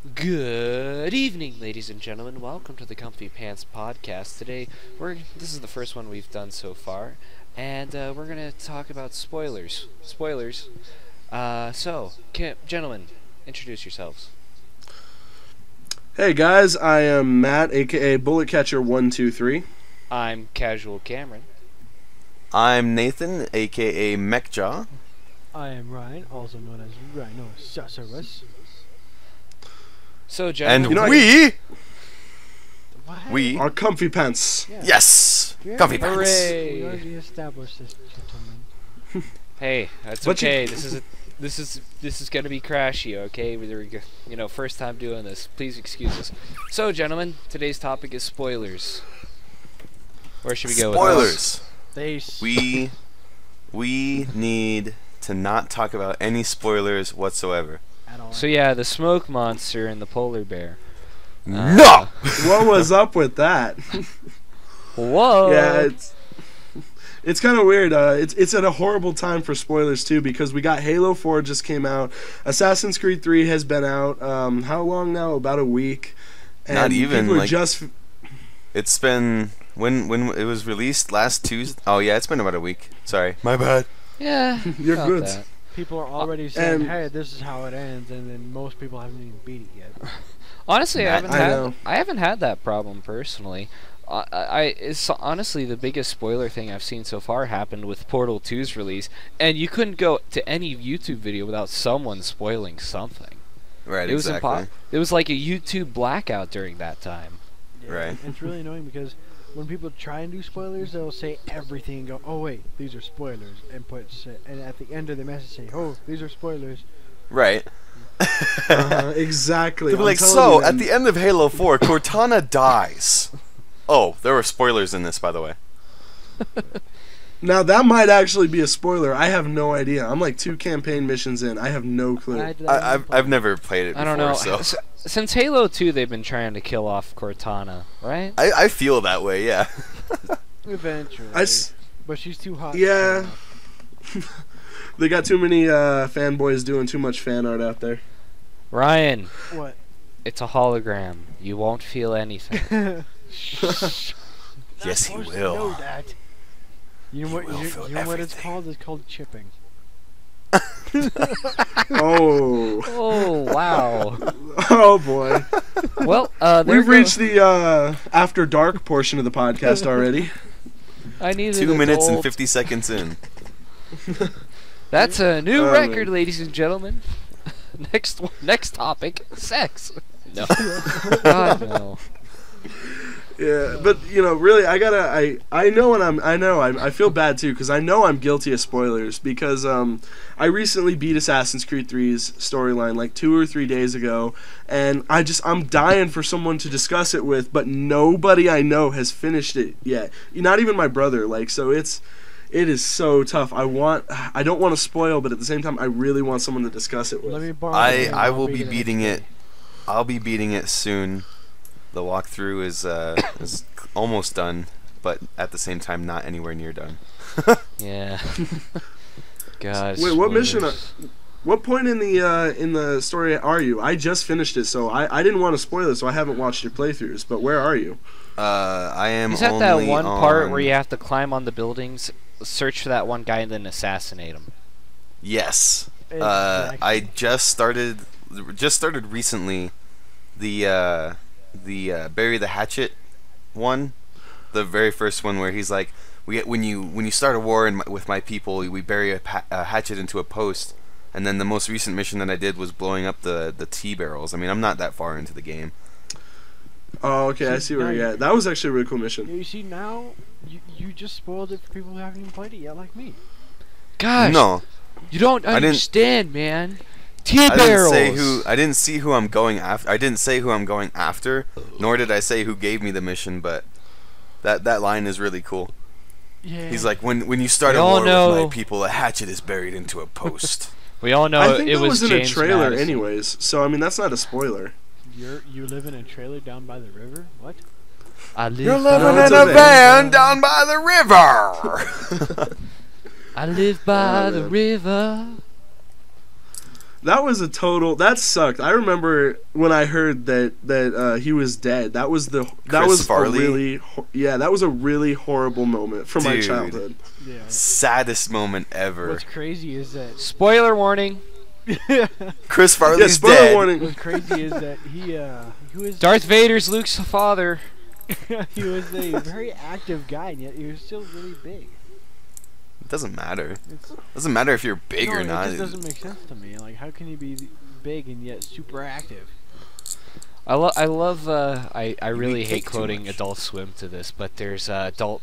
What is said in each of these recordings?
Good evening, ladies and gentlemen. Welcome to the Comfy Pants Podcast. Today, this is the first one we've done so far, and we're gonna talk about spoilers. Gentlemen, introduce yourselves. Hey guys, I am Matt, aka Bullet Catcher 123. I'm Casual Cameron. I'm Nathan, aka Mechjaw. I am Ryan, also known as Rhynosaucerous. So, gentlemen, And we Our Comfy Pants. Yeah. yes, Comfy Pants. Hooray! We already established this, gentlemen. Hey, that's But okay. This is gonna be crashy, okay? First time doing this. Please excuse us. So, gentlemen, today's topic is spoilers. Where should we go Spoilers. They We need to not talk about any spoilers whatsoever. at all. So yeah, the smoke monster and the polar bear. No. What was up with that? Whoa! Yeah, it's kind of weird. It's at a horrible time for spoilers too, because we got Halo 4 just came out. Assassin's Creed 3 has been out. How long now? About a week. And Not even, people are like- just. It's been when it was released last Tuesday. Oh yeah, it's been about a week. Sorry, my bad. Yeah, You're about good. that. People are already saying, and- "Hey, this is how it ends," and then most people haven't even beat it yet. Honestly, Matt, I haven't had that problem personally. It's honestly the biggest spoiler thing I've seen so far happened with Portal 2's release, and you couldn't go to any YouTube video without someone spoiling something. Right, It was exactly. It was like a YouTube blackout during that time. Yeah, Right. It's really annoying because when people try and do spoilers, they'll say everything and go, "Oh wait, these are spoilers," and and at the end of the message say, "Oh, these are spoilers." Right. Exactly. They'll be I'm like, telling so you, at man. the end of Halo 4, Cortana dies. Oh, there were spoilers in this, by the way. Now that might actually be a spoiler. I have no idea. I'm like 2 campaign missions in. I have no clue. I've never played it before, I don't know. so Since Halo 2, they've been trying to kill off Cortana, right? I feel that way. Yeah. Eventually, but she's too hot. Yeah. They got too many fanboys doing too much fan art out there. Ryan, What? it's a hologram. You won't feel anything. Yes, he Not supposed to will. know that. You know what? will feel You know what it's everything. called? It's called chipping. Oh. Oh wow. Oh boy. Well, We've reached the after dark portion of the podcast already. I need 2 an minutes and adult. 50 seconds in. That's a new Oh, record, man. ladies and gentlemen. Next topic, sex. No. God no. Yeah, but really, I feel bad too, because I know I'm guilty of spoilers, because I recently beat Assassin's Creed 3's storyline like 2 or 3 days ago, and I'm dying for someone to discuss it with, but nobody I know has finished it yet. Not even my brother. So it is so tough. I don't want to spoil, but at the same time, I really want someone to discuss it with. Let me borrow. I I'll will beat be it beating next it. day. I'll be beating it soon. The walkthrough is almost done, but at the same time not anywhere near done. Yeah. God. Wait, what mission? spoilers. What point in the story are you? I just finished it, so I didn't want to spoil it, so I haven't watched your playthroughs. But where are you? I am Is that only that one part where on- you have to climb on the buildings, search for that one guy, and then assassinate him? Yes. Exactly. I just started recently the bury the hatchet one, the very first one where he's like, when you start a war with my people, we bury a hatchet into a post, and then the most recent mission that I did was blowing up the tea barrels. I mean, I'm not that far into the game. Oh, okay, I see where you're at. That was actually a really cool mission. You see now, you just spoiled it for people who haven't even played it yet, like me. Gosh, No, you don't didn't- understand, man. Tea I barrels. I didn't see who I'm going after. I didn't say who I'm going after, nor did I say who gave me the mission. But that line is really cool. Yeah. He's like, when you start We a all war with know- my people, a hatchet is buried into a post. We all know I think it that was was in James a trailer Madison. anyways, so I mean that's not a spoiler. You live in a trailer down by the river? What? I live You're by living it's in a a van down by the river. I live by Oh, the man. river. That was a total. That sucked. I remember when I heard that he was dead. That was Farley? a really that was a really horrible moment from my Dude. childhood. Yeah. Saddest moment ever. What's crazy is that Spoiler warning. Chris Yeah, Farley's spoiler dead. warning. what's crazy is that he was Darth Vader's Luke's father. he was a very active guy, and yet he was still really big. It doesn't matter. It's, Doesn't matter if you're big no, or not. It just doesn't make sense to me. Like, how can you be big and yet super active? I love I really hate cake too quoting much. Adult Swim to this, but there's no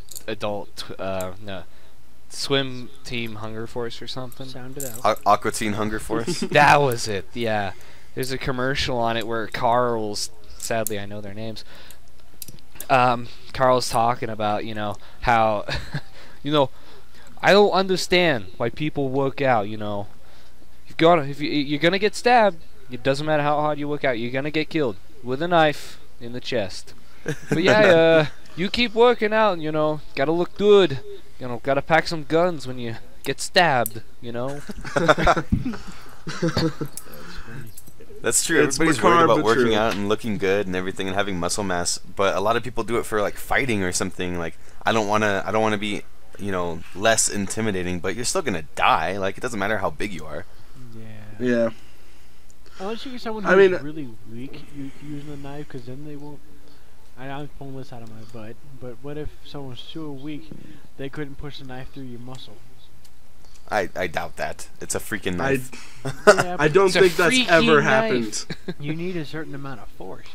Swim Team Hunger Force or something. Sound it out. Aqua Teen Hunger Force. That was it. Yeah, there's a commercial on it where Carl's, sadly I know their names. Carl's talking about how I don't understand why people work out. You're gonna get stabbed. It doesn't matter how hard you work out. You're gonna get killed with a knife in the chest. But yeah, you keep working out. Gotta look good. Gotta pack some guns when you get stabbed. That's true. It's Everybody's worried macabre about but working true. out and looking good and everything and having muscle mass, but a lot of people do it for like fighting or something. Like I don't wanna be less intimidating, but you're still gonna die. Like it doesn't matter how big you are. Yeah. Yeah. Unless you get someone I who's mean- really weak using a knife, because then they won't. I'm pulling this out of my butt, but what if someone's so weak they couldn't push the knife through your muscle? I doubt that. It's a freaking I knife. Yeah, I don't It's a think that's freaking ever knife. happened. you need a certain amount of force,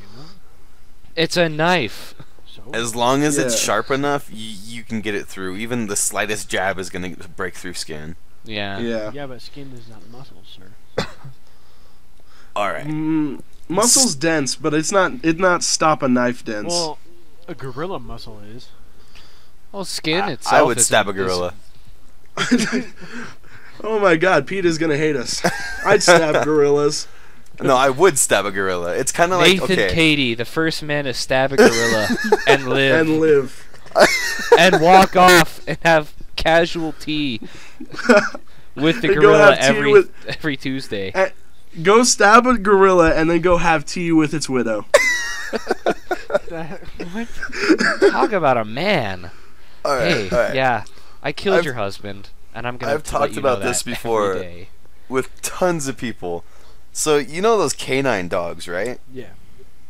It's a knife. So As long as it's Yeah. sharp enough, you can get it through. Even the slightest jab is gonna break through skin. Yeah. Yeah. yeah, but skin is not muscle, sir. All right. Muscle's dense, but it's not stop a knife dense. Well, a gorilla muscle is. Well, skin itself. I would isn't- stab a is- gorilla. Oh my God, Pete is gonna hate us. I'd stab gorillas. No, I would stab a gorilla. It's kind of like Nathan okay. Cady, the first man to stab a gorilla and live, And live. and walk off and have casual tea with the And go gorilla have tea every Tuesday. Go stab a gorilla and then go have tea with its widow. What? Talk about a man. All right, Hey, all right. yeah, I killed I've- your husband, and I'm gonna. I've let talked you know about this that before. every day. With tons of people. So you know those canine dogs, right? Yeah.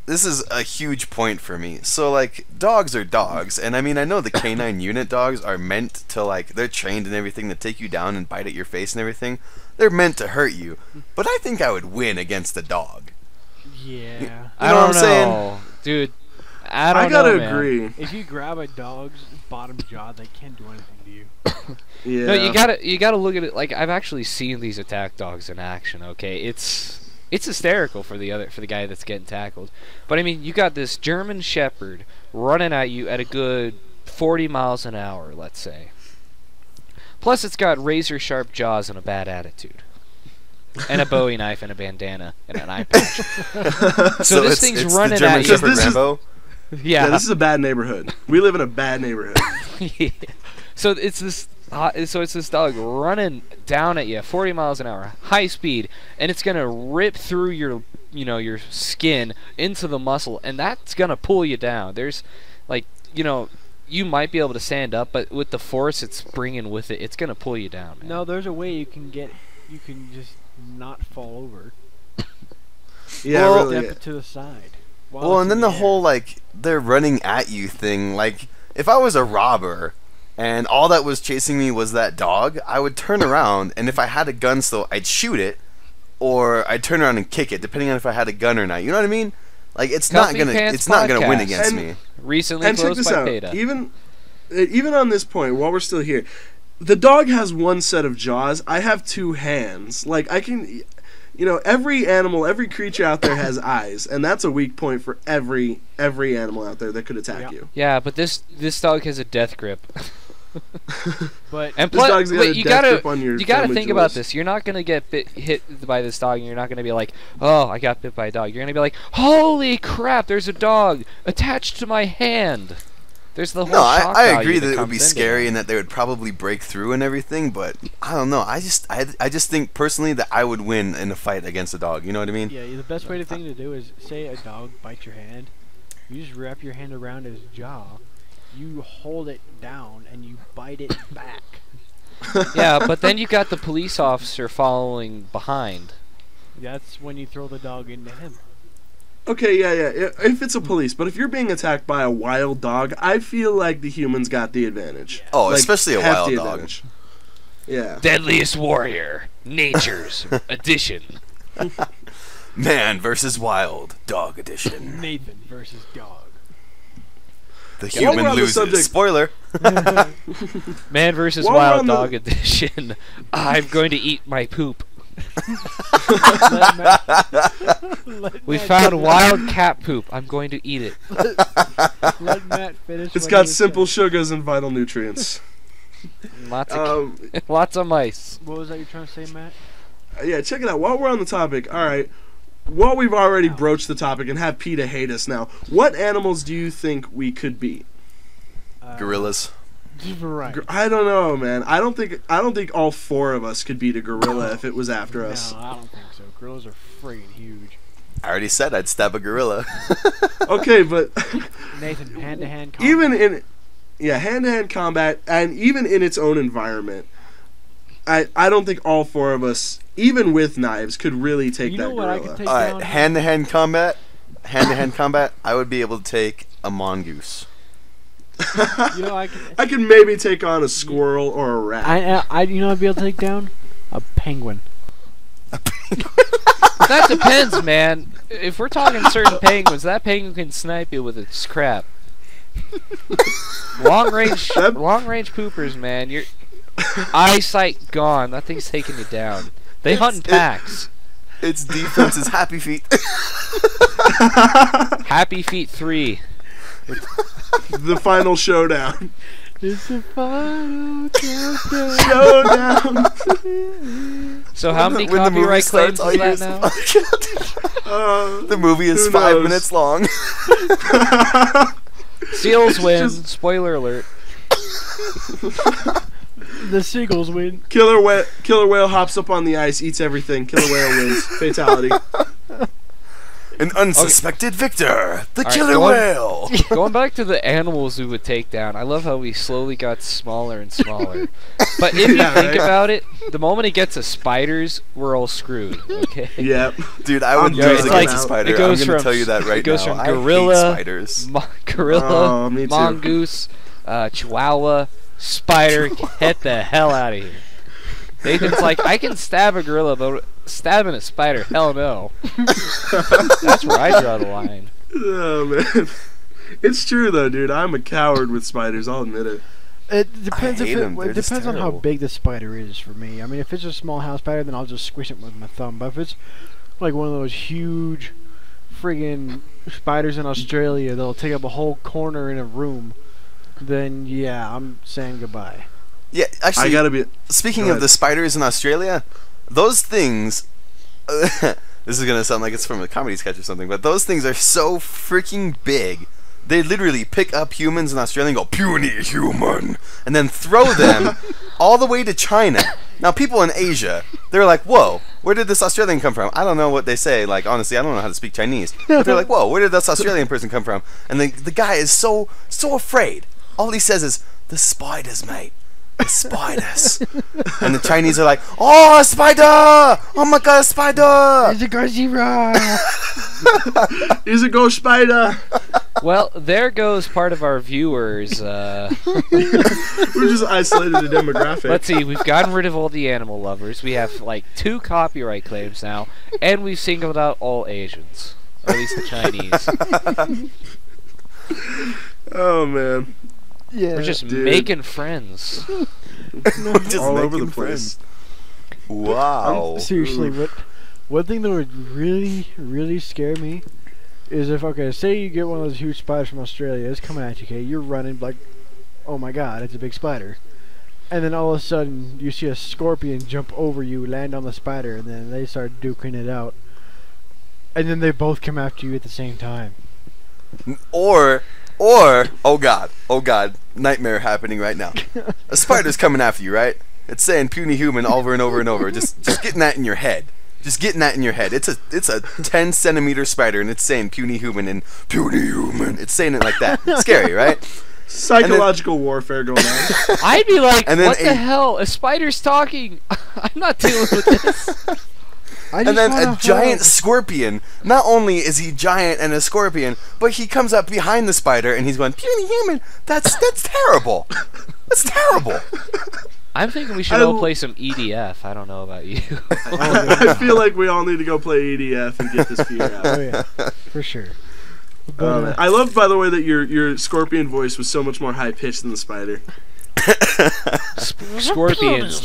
This is a huge point for me. So like dogs are dogs, and I mean I know the canine unit dogs are meant to they're trained and everything to take you down and bite at your face and everything. They're meant to hurt you. But I think I would win against a dog. Yeah. I know don't what I'm saying? know, dude. I don't I gotta know, man. agree. If you grab a dog's bottom jaw, they can't do anything to you. Yeah. No, you gotta look at it like I've actually seen these attack dogs in action. Okay, it's hysterical for the guy that's getting tackled. But I mean, you got this German Shepherd running at you at a good 40 miles an hour, let's say. Plus, it's got razor sharp jaws and a bad attitude, and a Bowie knife and a bandana and an eye patch. So this thing's it's running the German at you. Shepherd This is- Rambo. Yeah, Yeah. this is a bad neighborhood. We live in a bad neighborhood. So it's this dog running down at you 40 miles an hour, high speed, and it's gonna rip through your skin into the muscle, and that's gonna pull you down. There's you might be able to stand up, but with the force it's bringing with it, it's gonna pull you down, man. No, there's a way you can just not fall over. Yeah, Well, really. Step it to the side. while Well, it's and in then the air. whole they're running at you thing. Like if I was a robber and all that was chasing me was that dog, I would turn around and if I had a gun still, I'd shoot it or I'd turn around and kick it, depending on if I had a gun or not. You know what I mean? Like it's Comfy not Pants gonna win Podcast. against And- me. Recently And check closed this by out. Beta. Even on this point, while we're still here, the dog has one set of jaws. I have two hands. Like I can, every animal, every creature out there has eyes, and that's a weak point for every animal out there that could attack Yeah. you. Yeah, but this dog has a death grip. But And This plus, dog's got a you death gotta grip on your you gotta family think about jewels. this. You're not gonna get hit by this dog, and you're not gonna be like, "Oh, I got bit by a dog." You're gonna be like, "Holy crap! There's a dog attached to my hand." There's the whole No, shock I value agree that that it would be comes into scary it. and that they would probably break through and everything, but I don't know. I just think personally that I would win in a fight against a dog. You know what I mean? Yeah, the best way thing to do is say a dog bites your hand. You just wrap your hand around his jaw. You hold it down and you bite it back. Yeah, but then you got the police officer following behind. That's when you throw the dog into him. Okay, yeah. If it's a police, but if you're being attacked by a wild dog, I feel like the humans got the advantage. Oh, Like, especially a hefty wild dog. advantage. Yeah. Deadliest Warrior, Nature's Edition. Man versus wild, dog edition. Nathan versus dog. The While we're human on the loses. subject- Spoiler. Man versus While we're Wild on the- Dog Edition. I'm going to eat my poop. We found wild cat poop. I'm going to eat it. Let Matt finish. It's what got he simple said. sugars and vital nutrients. Lots of Um, lots of mice. What was that you're trying to say, Matt? yeah, check it out. While we're on the topic, all right. While we've already broached the topic and have PETA hate us now, what animals do you think we could be? Gorillas. Right. I don't know, man. I don't think all four of us could beat a gorilla if it was after us. No, I don't think so. Gorillas are friggin' huge. I already said I'd stab a gorilla. Okay, but Nathan, hand-to-hand combat. even in hand-to-hand combat and even in its own environment, I don't think all four of us, even with knives, could really take You that know what I gorilla. could take All down? right, hand-to-hand combat. Hand-to-hand combat. I would be able to take a mongoose. You know I could. I could maybe take on a squirrel or a rat. You know I'd be able to take down a penguin. That depends, man. If we're talking certain penguins, that penguin can snipe you with its crap. Long range poopers, man. Your eyesight gone. That thing's taking you down. They hunt in packs. Its defense is Happy Feet. Happy Feet 3. The final showdown. It's a final countdown. Showdown. So how many When the movie copyright claims starts, is all you that hear now? The movie is Who 5 knows? minutes long. Seals win. Just- Spoiler alert. The seagulls win. Killer whale hops up on the ice, eats everything. Killer whale wins. Fatality. An unsuspected victor, the All right, killer go on. whale. Going back to the animals we would take down, I love how we slowly got smaller and smaller. But if you Yeah, think right? about it, the moment it gets to spiders, we're all screwed. Okay. Yep. Dude, I would Yeah, lose it's against like- a spider. it goes I'm gonna from- tell you that right it goes now. from I hate gorilla, spiders. Gorilla, Oh, me too. mongoose, chihuahua, spider. Get the hell out of here. Nathan's like, I can stab a gorilla, but stabbing a spider, hell no. That's where I draw the line. Oh man. It's true though, dude. I'm a coward with spiders. I'll admit it. It depends hate 'em. They're it just depends on how terrible. big the spider is for me. I mean, if it's a small house spider, then I'll just squish it with my thumb. But if it's like one of those huge, friggin' spiders in Australia that'll take up a whole corner in a room, then yeah, I'm saying goodbye. Yeah, actually, I gotta be. speaking Go of ahead. the spiders in Australia, those things. This is gonna sound like it's from a comedy sketch or something, but those things are so freaking big. They literally pick up humans in Australia and go, "Puny human," and then throw them all the way to China. Now, people in Asia, they're like, "Whoa, where did this Australian come from?" I don't know what they say. Like, honestly, I don't know how to speak Chinese. But they're like, "Whoa, where did this Australian person come from?" And the guy is so afraid. All he says is, "The spiders, mate. The spiders." And the Chinese are like, "Oh, a spider! Oh my god, a spider!" It's a Godzilla. Is a ghost spider. Well, there goes part of our viewers. We're just isolated a demographic. Let's see, we've gotten rid of all the animal lovers. We have like 2 copyright claims now, and we've singled out all Asians. Or at least the Chinese. Oh man. Yeah. We're just Dude. making friends. We're just All over making the place. friends. Wow. Seriously, one thing that would really scare me is if, okay, say you get one of those huge spiders from Australia, it's coming at you, okay, you're running like, oh my god, it's a big spider. And then all of a sudden, you see a scorpion jump over you, land on the spider, and then they start duking it out. And then they both come after you at the same time. Or Or, oh god, nightmare happening right now. A spider's coming after you, right? It's saying puny human over and over and over. Just getting that in your head. Just getting that in your head. It's a 10-centimeter spider, and it's saying puny human and puny human. It's saying it like that. Scary, right? Psychological warfare going on. I'd be like, And then what the hell? A spider's talking. I'm not dealing with this. And then a giant scorpion. Not only is he giant and a scorpion, but he comes up behind the spider and he's going, puny human. That's terrible. That's terrible. I'm thinking we should all play some EDF. I don't know about you. I feel like we all need to go play EDF and get this fear out. Oh yeah, for sure. But, I love, by the way, that your scorpion voice was so much more high pitched than the spider. Scorpions.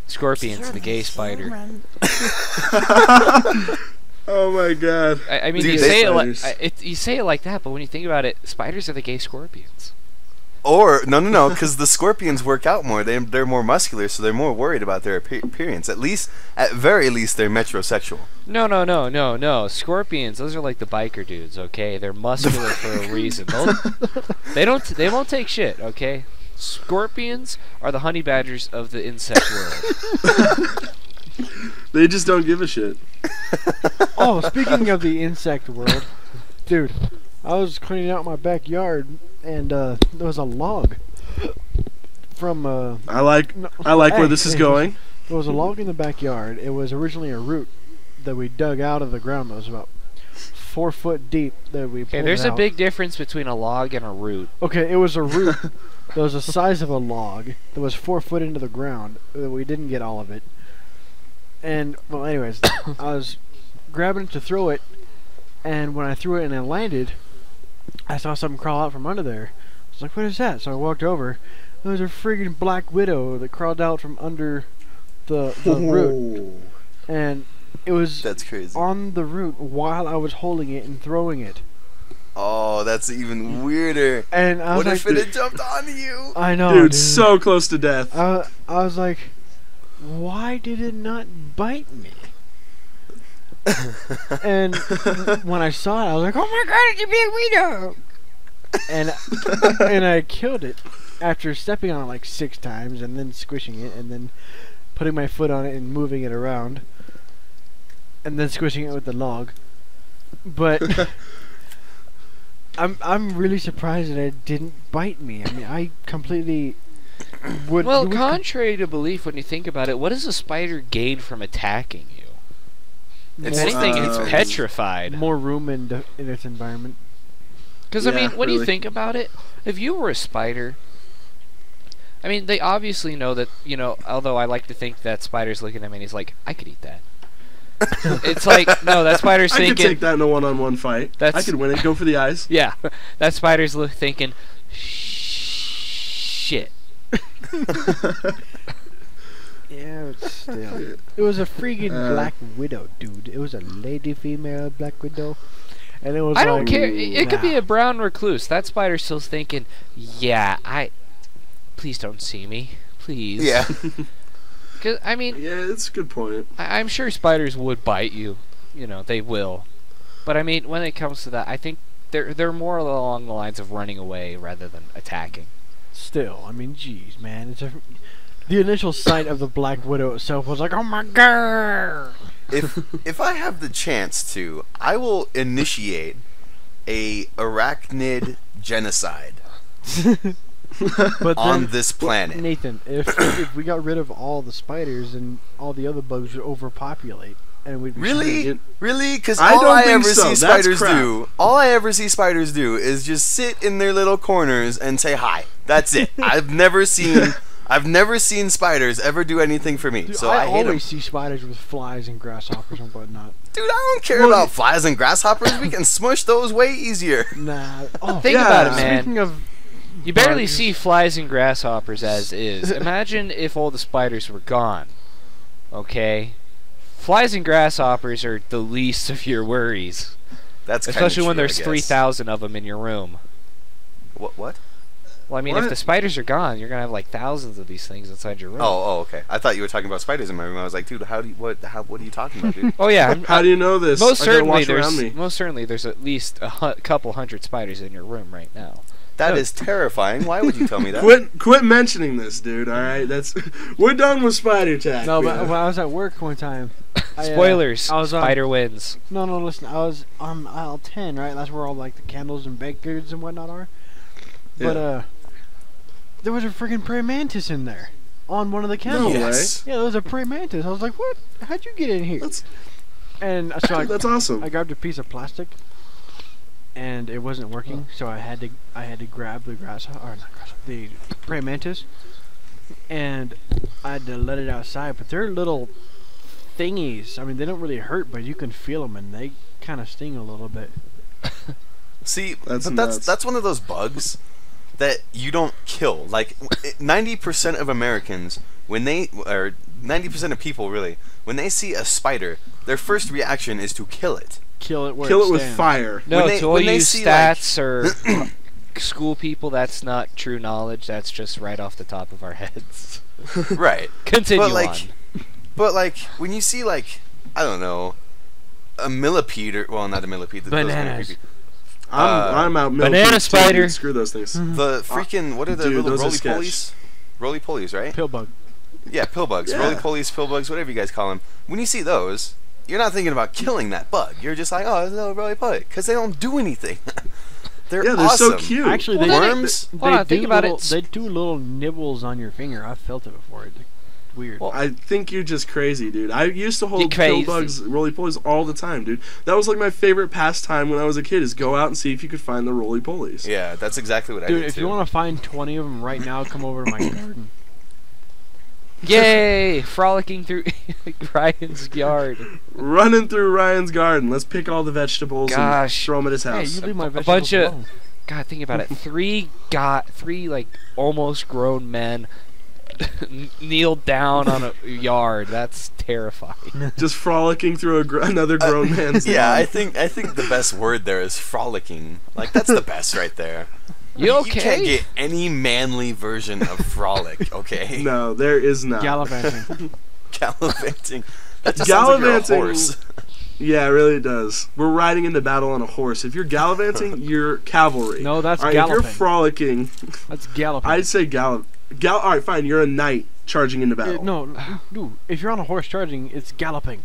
Scorpions, the gay spider. Oh my god! I mean, Dude, you say it like that, but when you think about it, spiders are the gay scorpions. Or no, because the scorpions work out more. They're more muscular, so they're more worried about their appearance. At very least, they're metrosexual. No. Scorpions, those are like the biker dudes. Okay, they're muscular for a reason. They won't take shit. Okay, scorpions are the honey badgers of the insect world. They just don't give a shit. oh, speaking of the insect world, dude, I was cleaning out my backyard and there was a log from I like where this is going. There was a log in the backyard. It was originally a root that we dug out of the ground. That was about 4 foot deep. That we pulled there's it a out. big difference between a log and a root. Okay, it was a root that was the size of a log that was 4 foot into the ground. We didn't get all of it. And well, anyways, I was grabbing it to throw it, and when I threw it and it landed, I saw something crawl out from under there. I was like, what is that? So I walked over. There was a friggin' black widow that crawled out from under the root. And it was That's crazy. on the root while I was holding it and throwing it. Oh, that's even weirder. And I was What like, if it had jumped onto you? I know, Dude, so close to death. I was like, why did it not bite me? And when I saw it, I was like, oh my god, it's a big widow! And I killed it after stepping on it like 6 times and then squishing it and then putting my foot on it and moving it around and then squishing it with the log. But I'm really surprised that it didn't bite me. I mean, I completely would. Well, contrary to belief, when you think about it, what does a spider gain from attacking you? If anything, it's petrified. More room in its environment. Because, Yeah, I mean, when you really. think about it, if you were a spider, I mean, they obviously know that, you know, although I like to think that spider's looking at me and he's like, I could eat that. It's like, no, that spider's I thinking... could take that in a one-on-one fight. I could win it. Go for the eyes. Yeah, that spider's thinking, shit. Yeah, but still. It was a freaking black widow, dude. It was a lady female black widow. And it was I don't like, care. It could be nah. a brown recluse. That spider's still thinking, yeah, please don't see me. Please. Yeah. Cause, I mean, Yeah, it's a good point. I'm sure spiders would bite you. You know, they will. But I mean, when it comes to that, I think they're more along the lines of running away rather than attacking. Still, I mean, jeez, man. The initial sight of the black widow itself was like, oh my god! If I have the chance to, I will initiate a arachnid genocide But on then, this planet. Nathan, if we got rid of all the spiders and all the other bugs would overpopulate, and we'd be Really? Really? Because I all don't I think ever so. see That's spiders crap. do, all I ever see spiders do is just sit in their little corners and say hi. That's it. I've never seen spiders ever do anything for me. Dude, So I I hate them. always see spiders with flies and grasshoppers and whatnot. Dude, I don't care about flies and grasshoppers. We can smush those way easier. Nah. Oh, Think Yeah. about it, man. speaking of, You barely bugs. see flies and grasshoppers as is. Imagine if all the spiders were gone. Okay? Flies and grasshoppers are the least of your worries. That's kinda Especially when true, I there's guess. 3,000 of them in your room. What? Well, I mean, What? if the spiders are gone, you're gonna have like thousands of these things inside your room. Oh, okay. I thought you were talking about spiders in my room. I was like, dude, what are you talking about, dude? Oh yeah. How do you know this? Most I gotta certainly, watch around me. most certainly, there's at least a couple hundred spiders in your room right now. That is terrifying. Why would you tell me that? Quit mentioning this, dude. All right, we're done with spider tag. No, but when I was at work one time. Spoilers. I was on- Spider wins. No, listen. I was on aisle 10, right? That's where all like the candles and baked goods and whatnot are. But Yeah. there was a freaking praying mantis in there on one of the candles. No Yes. Yeah, there was a praying mantis. I was like, "What? How'd you get in here?" And so I, That's awesome. I grabbed a piece of plastic, and it wasn't working. So I had to grab the the praying mantis, and I had to let it outside. But they're little thingies. I mean, they don't really hurt, but you can feel them, and they kind of sting a little bit. See, That's but nuts. that's one of those bugs that you don't kill. Like 90% of Americans, or 90% of people really, when they see a spider, their first reaction is to kill it. Kill it where Kill it it with stands. fire. No, When they- to all when they you see, stats or school people, that's not true knowledge. That's just right off the top of our heads. Right. Continue But like, when you see like, I don't know, a millipede or, well, not a millipede. those are Bananas. creepy. I'm out. banana milking too, spider. dude. Screw those things. The freaking, what are the Dude, little those are roly sketch. polies? Roly polies, right? Pill bug. Yeah, pill bugs. Yeah. Roly polies, pill bugs, whatever you guys call them. When you see those, you're not thinking about killing that bug. You're just like, oh, there's a little roly poly, because they don't do anything. They're Yeah, they're awesome. so cute. Actually, Well, they then Worms. Hold on, think about it. They do little nibbles on your finger. I've felt it before. It's weird. Well, I think you're just crazy, dude. I used to You're hold crazy. pill bugs, roly polies all the time, dude. That was like my favorite pastime when I was a kid, is go out and see if you could find the roly polies. Yeah, that's exactly what I Dude, did if too. you want to find 20 of them right now, come over to my garden. yay! Frolicking through Ryan's yard. Running through Ryan's garden. Let's pick all the vegetables Gosh. and throw them at his Hey, house. you leave my A vegetables bunch of- alone. God, think about it. Three like almost grown men kneeled down on a yard. That's terrifying. Just frolicking through another grown man's yeah, lawn. I think the best word there is frolicking. Like that's the best right there. You You okay? can't get any manly version of frolic, okay? No, there is not. Gallivanting. Gallivanting. That just sounds like you're a Gallivanting- horse. Yeah, it really does. We're riding into battle on a horse. If you're gallivanting, you're cavalry. No, that's All right, if you're galloping. frolicking, That's galloping. I'd say all right, fine. You're a knight charging into battle. No, dude, if you're on a horse charging, it's galloping.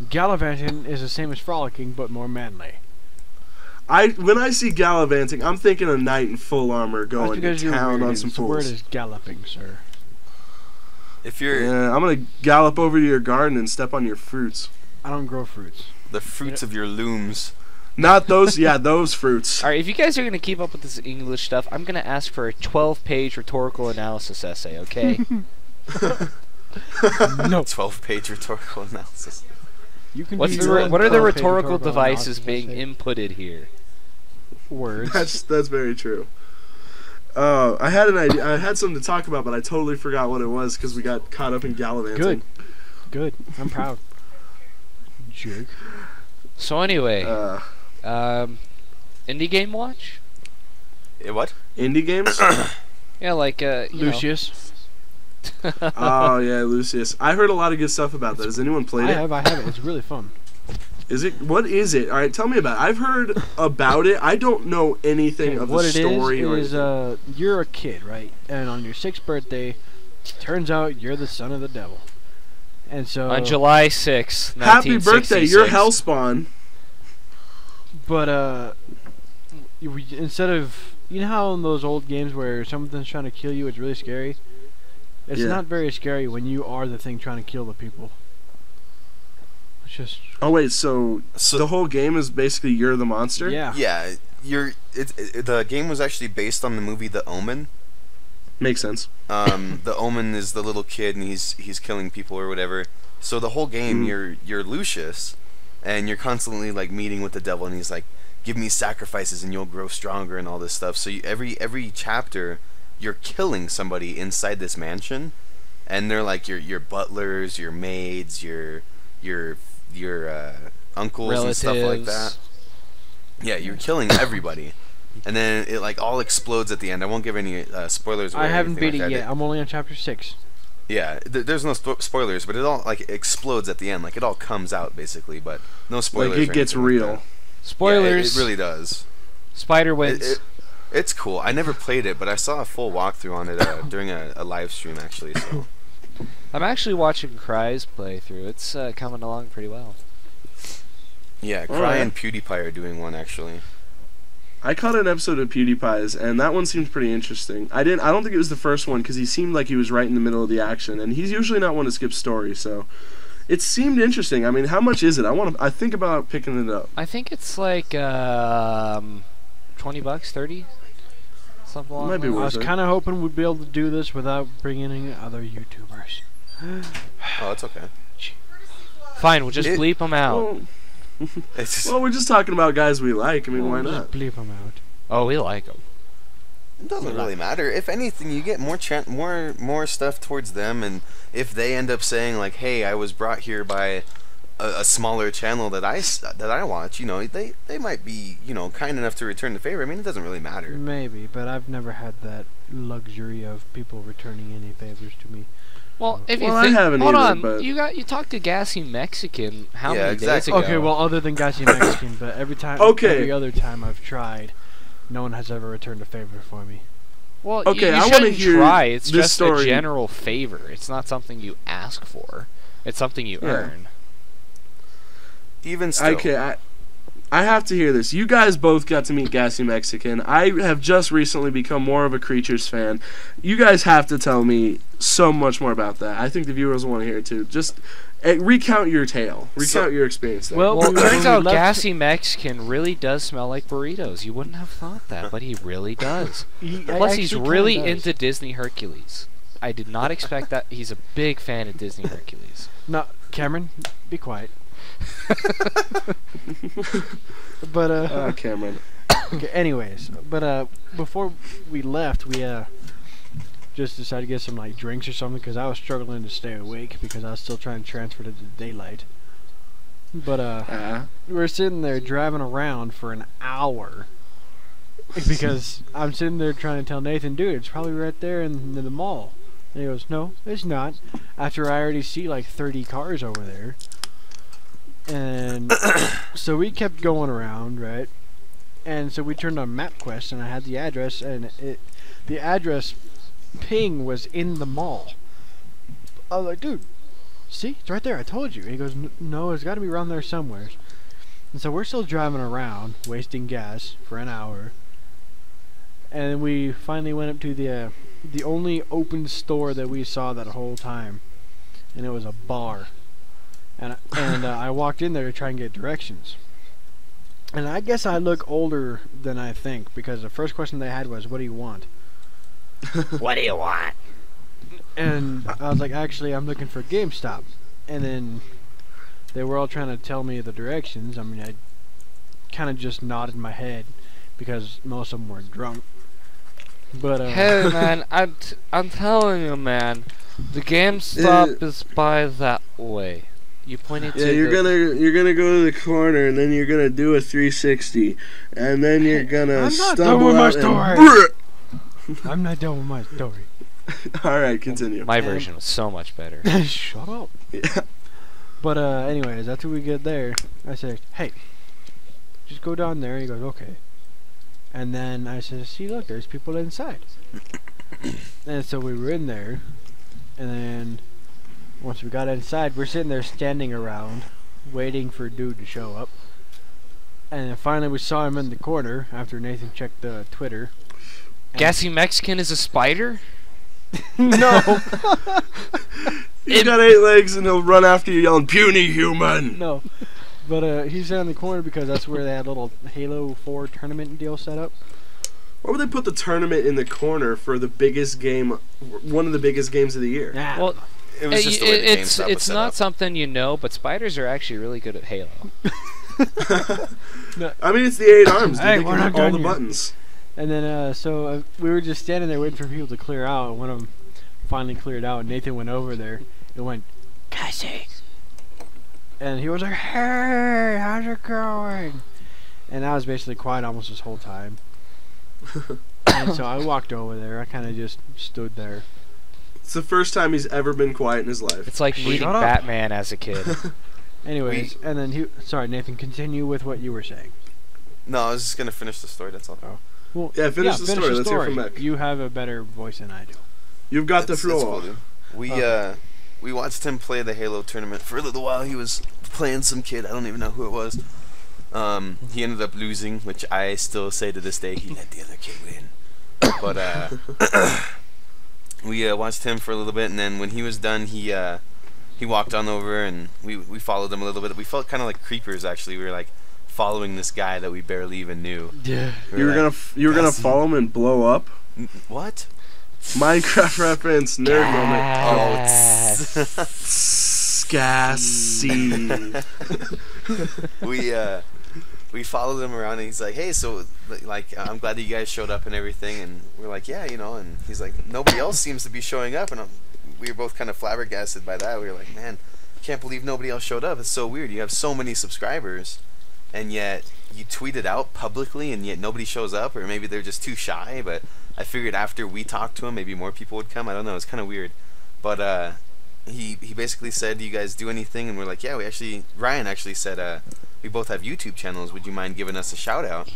Gallivanting is the same as frolicking, but more manly. When I see gallivanting, I'm thinking a knight in full armor That's going to because you're town weird. on some The word fools. is galloping, sir. If you're Yeah, I'm gonna gallop over to your garden and step on your fruits. I don't grow fruits. the fruits of your looms. Not those, yeah, those fruits. All right, if you guys are going to keep up with this English stuff, I'm going to ask for a 12-page rhetorical analysis essay, okay? No. 12-page rhetorical analysis. You can What do are your own the 12-page rhetorical devices analysis being essay. inputted here? Words. That's very true. I had an idea. I had something to talk about, but I totally forgot what it was because we got caught up in gallivanting. Good. Good. I'm proud. Jerk. So anyway, Uh, indie game watch? What? indie games? Yeah, like you know. Lucius. Oh yeah, Lucius. I heard a lot of good stuff about that. Has anyone played I it? have it. It's really fun. Is it? What is it? All right, tell me about it. I've heard about it. I don't know anything Okay, of what the it story. or is anything. you're a kid, right? And on your 6th birthday, turns out you're the son of the devil. And so On July 6th, Happy birthday! You're 1966. Hellspawn. But instead of, you know how in those old games where something's trying to kill you, it's really scary. It's Yeah. not very scary when you are the thing trying to kill the people. It's just Oh wait, so the whole game is basically you're the monster? yeah. Yeah, the game was actually based on the movie The Omen. Makes sense. The Omen is the little kid and he's killing people or whatever. So the whole game you're Lucius and you're constantly like meeting with the devil and he's like, give me sacrifices and you'll grow stronger and all this stuff. So every chapter you're killing somebody inside this mansion and they're like your butlers, your maids, your uncles and stuff like Relatives. that. Yeah, you're killing everybody. and then it like all explodes at the end. I won't give any spoilers away. I or haven't anything beat like it that. yet. I'm only on chapter 6. Yeah, there's no spoilers, but it all like explodes at the end. Like it all comes out basically, but no spoilers. Like it or gets anything like real. that. Spoilers. Yeah, it really does. Spider wins. It's cool. I never played it, but I saw a full walkthrough on it during a live stream actually. So I'm actually watching Cry's playthrough. It's coming along pretty well. yeah, Cry Alright. and PewDiePie are doing one actually. I caught an episode of PewDiePie's, and that one seemed pretty interesting. I don't think it was the first one because he seemed like he was right in the middle of the action, and he's usually not one to skip story. So it seemed interesting. I mean, how much is it? I think about picking it up. I think it's like $20, 30, something along Might be those worth I was it. kind of hoping we'd be able to do this without bringing in other YouTubers. Oh, it's okay. Fine, we'll just It- bleep them out. Well, It's just, well, we're just talking about guys we like. I mean, why We'll not? just bleep them out. Oh, we like them. it doesn't really matter. If anything, you get more stuff towards them, and if they end up saying like, "Hey, I was brought here by a smaller channel that I watch," you know, they might be kind enough to return the favor. I mean, it doesn't really matter. Maybe, but I've never had that luxury of people returning any favors to me. Well, if you Well, I think, haven't hold either, on, but- you talked to Gassy Mexican how Yeah, many exactly. days ago? Okay, well, other than Gassy Mexican, but every other time I've tried, no one has ever returned a favor for me. well, Okay, you I wanna shouldn't hear try. It's this just story. a general favor. It's not something you ask for. It's something you Yeah. earn. Even still, Okay, I have to hear this. You guys both got to meet Gassy Mexican. I have just recently become more of a Creatures fan. You guys have to tell me so much more about that. I think the viewers will want to hear it too. Just recount your tale. Recount your experience there. Well, Well, it when turns we out left- Gassy Mexican really does smell like burritos. You wouldn't have thought that, but he really does. Plus, he's really into Disney Hercules. I did not expect that. He's a big fan of Disney Hercules. No, Cameron, be quiet. But Cameron. okay, anyways, but before we left, we just decided to get some like drinks or something because I was struggling to stay awake because I was still trying to transfer to the daylight. But we were sitting there driving around for an hour because I'm sitting there trying to tell Nathan, dude, it's probably right there in the mall. And he goes, no, it's not. After I already see like 30 cars over there. And so we kept going around, right? And so we turned on MapQuest, and I had the address, and the address ping was in the mall. I was like, dude, see, it's right there. I told you. He goes, no, it's got to be around there somewhere. And so we're still driving around, wasting gas for an hour. And then we finally went up to the only open store that we saw that whole time, and it was a bar. And I walked in there to try and get directions. And I guess I look older than I think because the first question they had was, "What do you want?" What do you want? And I was like, "Actually, I'm looking for GameStop." And then they were all trying to tell me the directions. I mean, I kind of just nodded my head because most of them were drunk. But Hey man, I'm telling you, man, the GameStop is by that way. You pointed to you're gonna go to the corner and then you're gonna do a 360 and then you're gonna I'm not stumble done with my out story. I'm not done with my story. All right, continue. My version was so much better. Shut up. Yeah. But anyways, after we get there, I said, "Hey, just go down there." He goes, "Okay." And then I said, "See, look, there's people inside." And so we were in there, and then once we got inside, we're sitting there standing around, waiting for a dude to show up. And then finally we saw him in the corner after Nathan checked the Twitter. And Gassy Mexican is a spider? No, He's got 8 legs and he'll run after you yelling, "Puny human!" no. But he's in the corner because that's where they had a little Halo 4 tournament deal set up. Why would they put the tournament in the corner for the biggest game, one of the biggest games of the year? Yeah. Well, it was just the way the it's GameStop was set not up. something you know, but spiders are actually really good at Halo. I mean, it's the 8 arms. Hey, Dude. They we're can not hit all done the yet. buttons. And then, so we were just standing there waiting for people to clear out, and one of them finally cleared out, and Nathan went over there and went, "Cassie!" And he was like, "Hey, how's it going?" And I was basically quiet almost this whole time. And so I walked over there. I kind of just stood there. It's the first time he's ever been quiet in his life. It's like meeting Shut up. Batman as a kid. Anyways, and then sorry, Nathan, continue with what you were saying. No, I was just gonna finish the story. That's all. Oh. Well, Yeah, finish the story. Let's hear from Beck. You have a better voice than I do. You've got the It's cool, floor. dude. Okay. We watched him play the Halo tournament for a little while. He was playing some kid. I don't even know who it was. He ended up losing, which I still say to this day he let the other kid win. But we watched him for a little bit, and then when he was done, he walked on over, and we followed him a little bit. We felt kind of like creepers, actually. We were like following this guy that we barely even knew. Yeah. We You were like, gonna follow him and blow up. What? Minecraft reference, nerd moment. Oh, Gassy. we followed him around, and he's like, "Hey, so like, I'm glad that you guys showed up and everything." And we're like, "Yeah, you know." And he's like, "Nobody else seems to be showing up," and we were both kind of flabbergasted by that. We were like, "Man, I can't believe nobody else showed up. It's so weird. You have so many subscribers, and yet you tweet it out publicly, and yet nobody shows up, or maybe they're just too shy." But I figured after we talked to him, maybe more people would come. I don't know. It's kind of weird, but he basically said, "Do you guys do anything?" And we're like, "Yeah, Ryan actually said, we both have YouTube channels. Would you mind giving us a shout out?"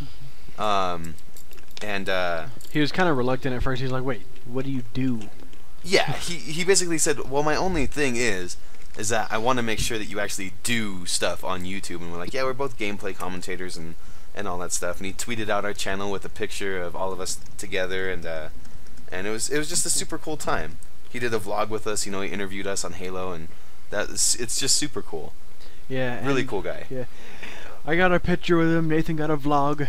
He was kind of reluctant at first. He's like, "Wait, what do you do?" Yeah, he basically said, "Well, my only thing is that I want to make sure that you actually do stuff on YouTube." And we're like, "Yeah, we're both gameplay commentators and all that stuff." And he tweeted out our channel with a picture of all of us together, and it was just a super cool time. He did a vlog with us, you know. He interviewed us on Halo, and it's just super cool. Yeah. Really cool guy. Yeah. I got a picture with him. Nathan got a vlog.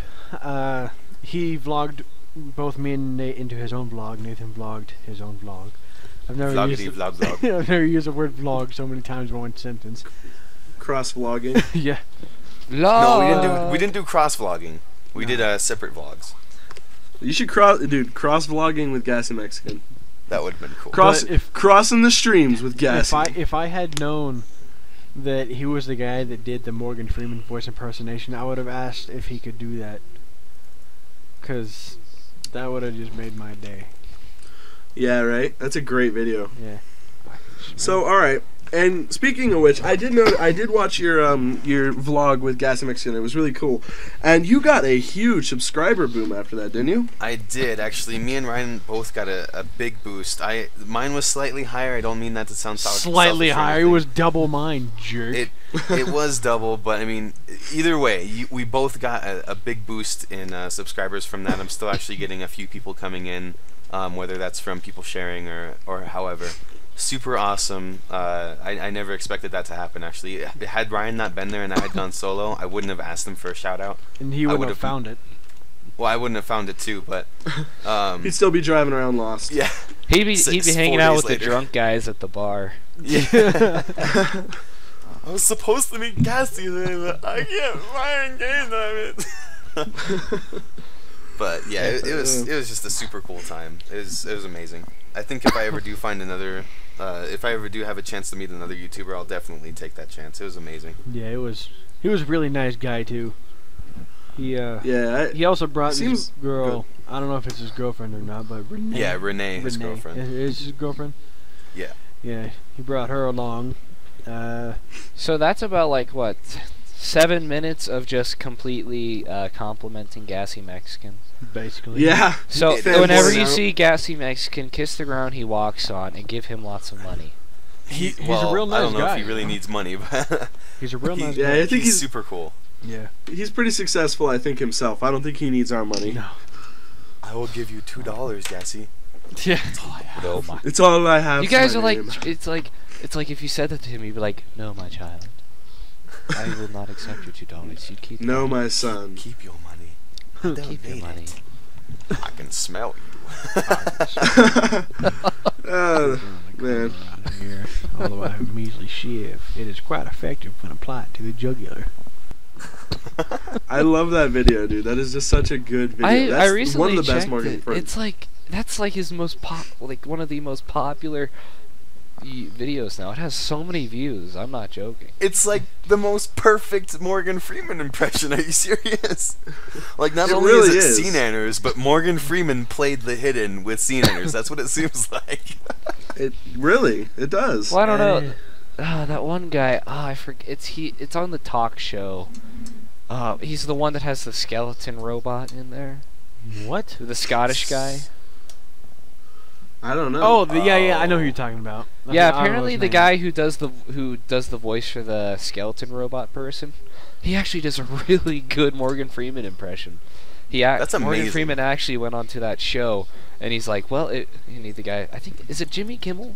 He vlogged both me and Nate into his own vlog. Nathan vlogged his own vlog. I've never Vloggity used vlog vlog. I've never used the word vlog so many times in one sentence. Cross vlogging. Yeah. No, we didn't do cross vlogging. We did separate vlogs. You should cross vlogging with Gassy Mexican. That would have been cool. Crossing the streams with Gassy. If I had known that he was the guy that did the Morgan Freeman voice impersonation, I would have asked if he could do that. 'Cause that would have just made my day. Yeah, right. That's a great video. Yeah. So, all right. And speaking of which, I did watch your vlog with Gassy Mexican. It was really cool. And you got a huge subscriber boom after that, didn't you? I did, actually. Me and Ryan both got a big boost. Mine was slightly higher. I don't mean that to sound slightly selfish or higher. It anything. was double mine, jerk. It was double, but I mean, either way, we both got a big boost in subscribers from that. I'm still actually getting a few people coming in, whether that's from people sharing or however. Super awesome. I never expected that to happen, actually. Had Ryan not been there and I had gone solo, I wouldn't have asked him for a shout out. And he wouldn't have found it. Well, I wouldn't have found it too, but He'd still be driving around lost. yeah. He'd be 4 hanging out days with later. the drunk guys at the bar. Yeah. I was supposed to meet Gassy today, but I can't find games of it. But yeah, it was just a super cool time. It was amazing. I think if I ever do find another, if I ever do have a chance to meet another YouTuber, I'll definitely take that chance. It was amazing. Yeah, he was a really nice guy too. He he also brought seems this girl. I don't know if it's his girlfriend or not, but Renee. Yeah, Renee, his girlfriend. Is his girlfriend? Yeah. Yeah, he brought her along. So that's about like what, 7 minutes of just completely complimenting Gassy Mexican. Basically. Yeah. So Fanboy whenever you out. see Gassy Mexican, kiss the ground he walks on and give him lots of money. He's well, a real nice guy. I don't know if he really needs money, but He's a real nice Yeah, guy. I think he's super cool. Yeah. He's pretty successful, I think, himself. I don't think he needs our money. No. I will give you $2, Gassy. Yeah. No, my. It's all I have. You guys for are my like, name. it's like if you said that to him, you'd be like, no, my child, I will not accept your $2. You'd keep. No, it. my son. Keep your money. I don't Keep your need money. it. I can smell you. Man. Around here, although I have a measly shiv, it is quite effective when applied to the jugular. I love that video, dude. That is just such a good video. I That's recently one of the best checked Morgan it. Freeman. It's like that's like his most like one of the most popular. videos now. It has so many views. I'm not joking. It's like the most perfect Morgan Freeman impression. Are you serious? Like, not It only really is is. it Sea Nanners, but Morgan Freeman played the hidden with Sea Nanners. That's what it seems like. It does. Well, I don't know. That one guy. I forget. It's on the talk show. He's the one that has the skeleton robot in there. What? The Scottish guy. I don't know. Oh, yeah, I know who you're talking about. Yeah, I don't know apparently his the name. guy who does the voice for the skeleton robot person, he actually does a really good Morgan Freeman impression. That's Morgan amazing. Freeman actually went onto that show, and he's like, "Well, you need the guy. I think is it Jimmy Kimmel?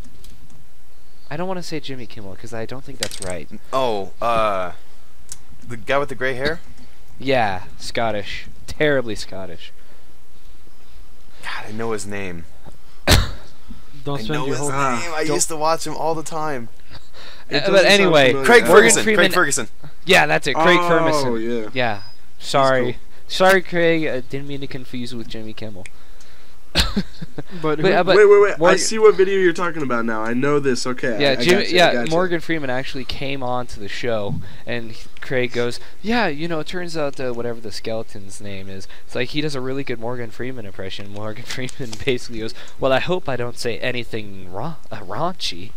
I don't want to say Jimmy Kimmel because I don't think that's right. Oh, the guy with the gray hair? Yeah, Scottish, terribly Scottish. God, I know his name. Don't I spend know your his whole. name. I used to watch him all the time. It But doesn't sound anyway, familiar. Craig Morgan Ferguson. Freeman- Craig Ferguson. Yeah, that's it, Craig Oh, Ferguson. yeah. Yeah, sorry, cool. sorry, Craig. I didn't mean to confuse you with Jimmy Kimmel. But, But, who- Wait. I Morgan- see what video you're talking about now. I know this. Okay. Yeah, I Jimmy, gotcha, I yeah. gotcha. Morgan Freeman actually came on to the show, and Craig goes, "Yeah, it turns out whatever the skeleton's name is, it's like he does a really good Morgan Freeman impression." Morgan Freeman basically goes, "Well, I hope I don't say anything raunchy."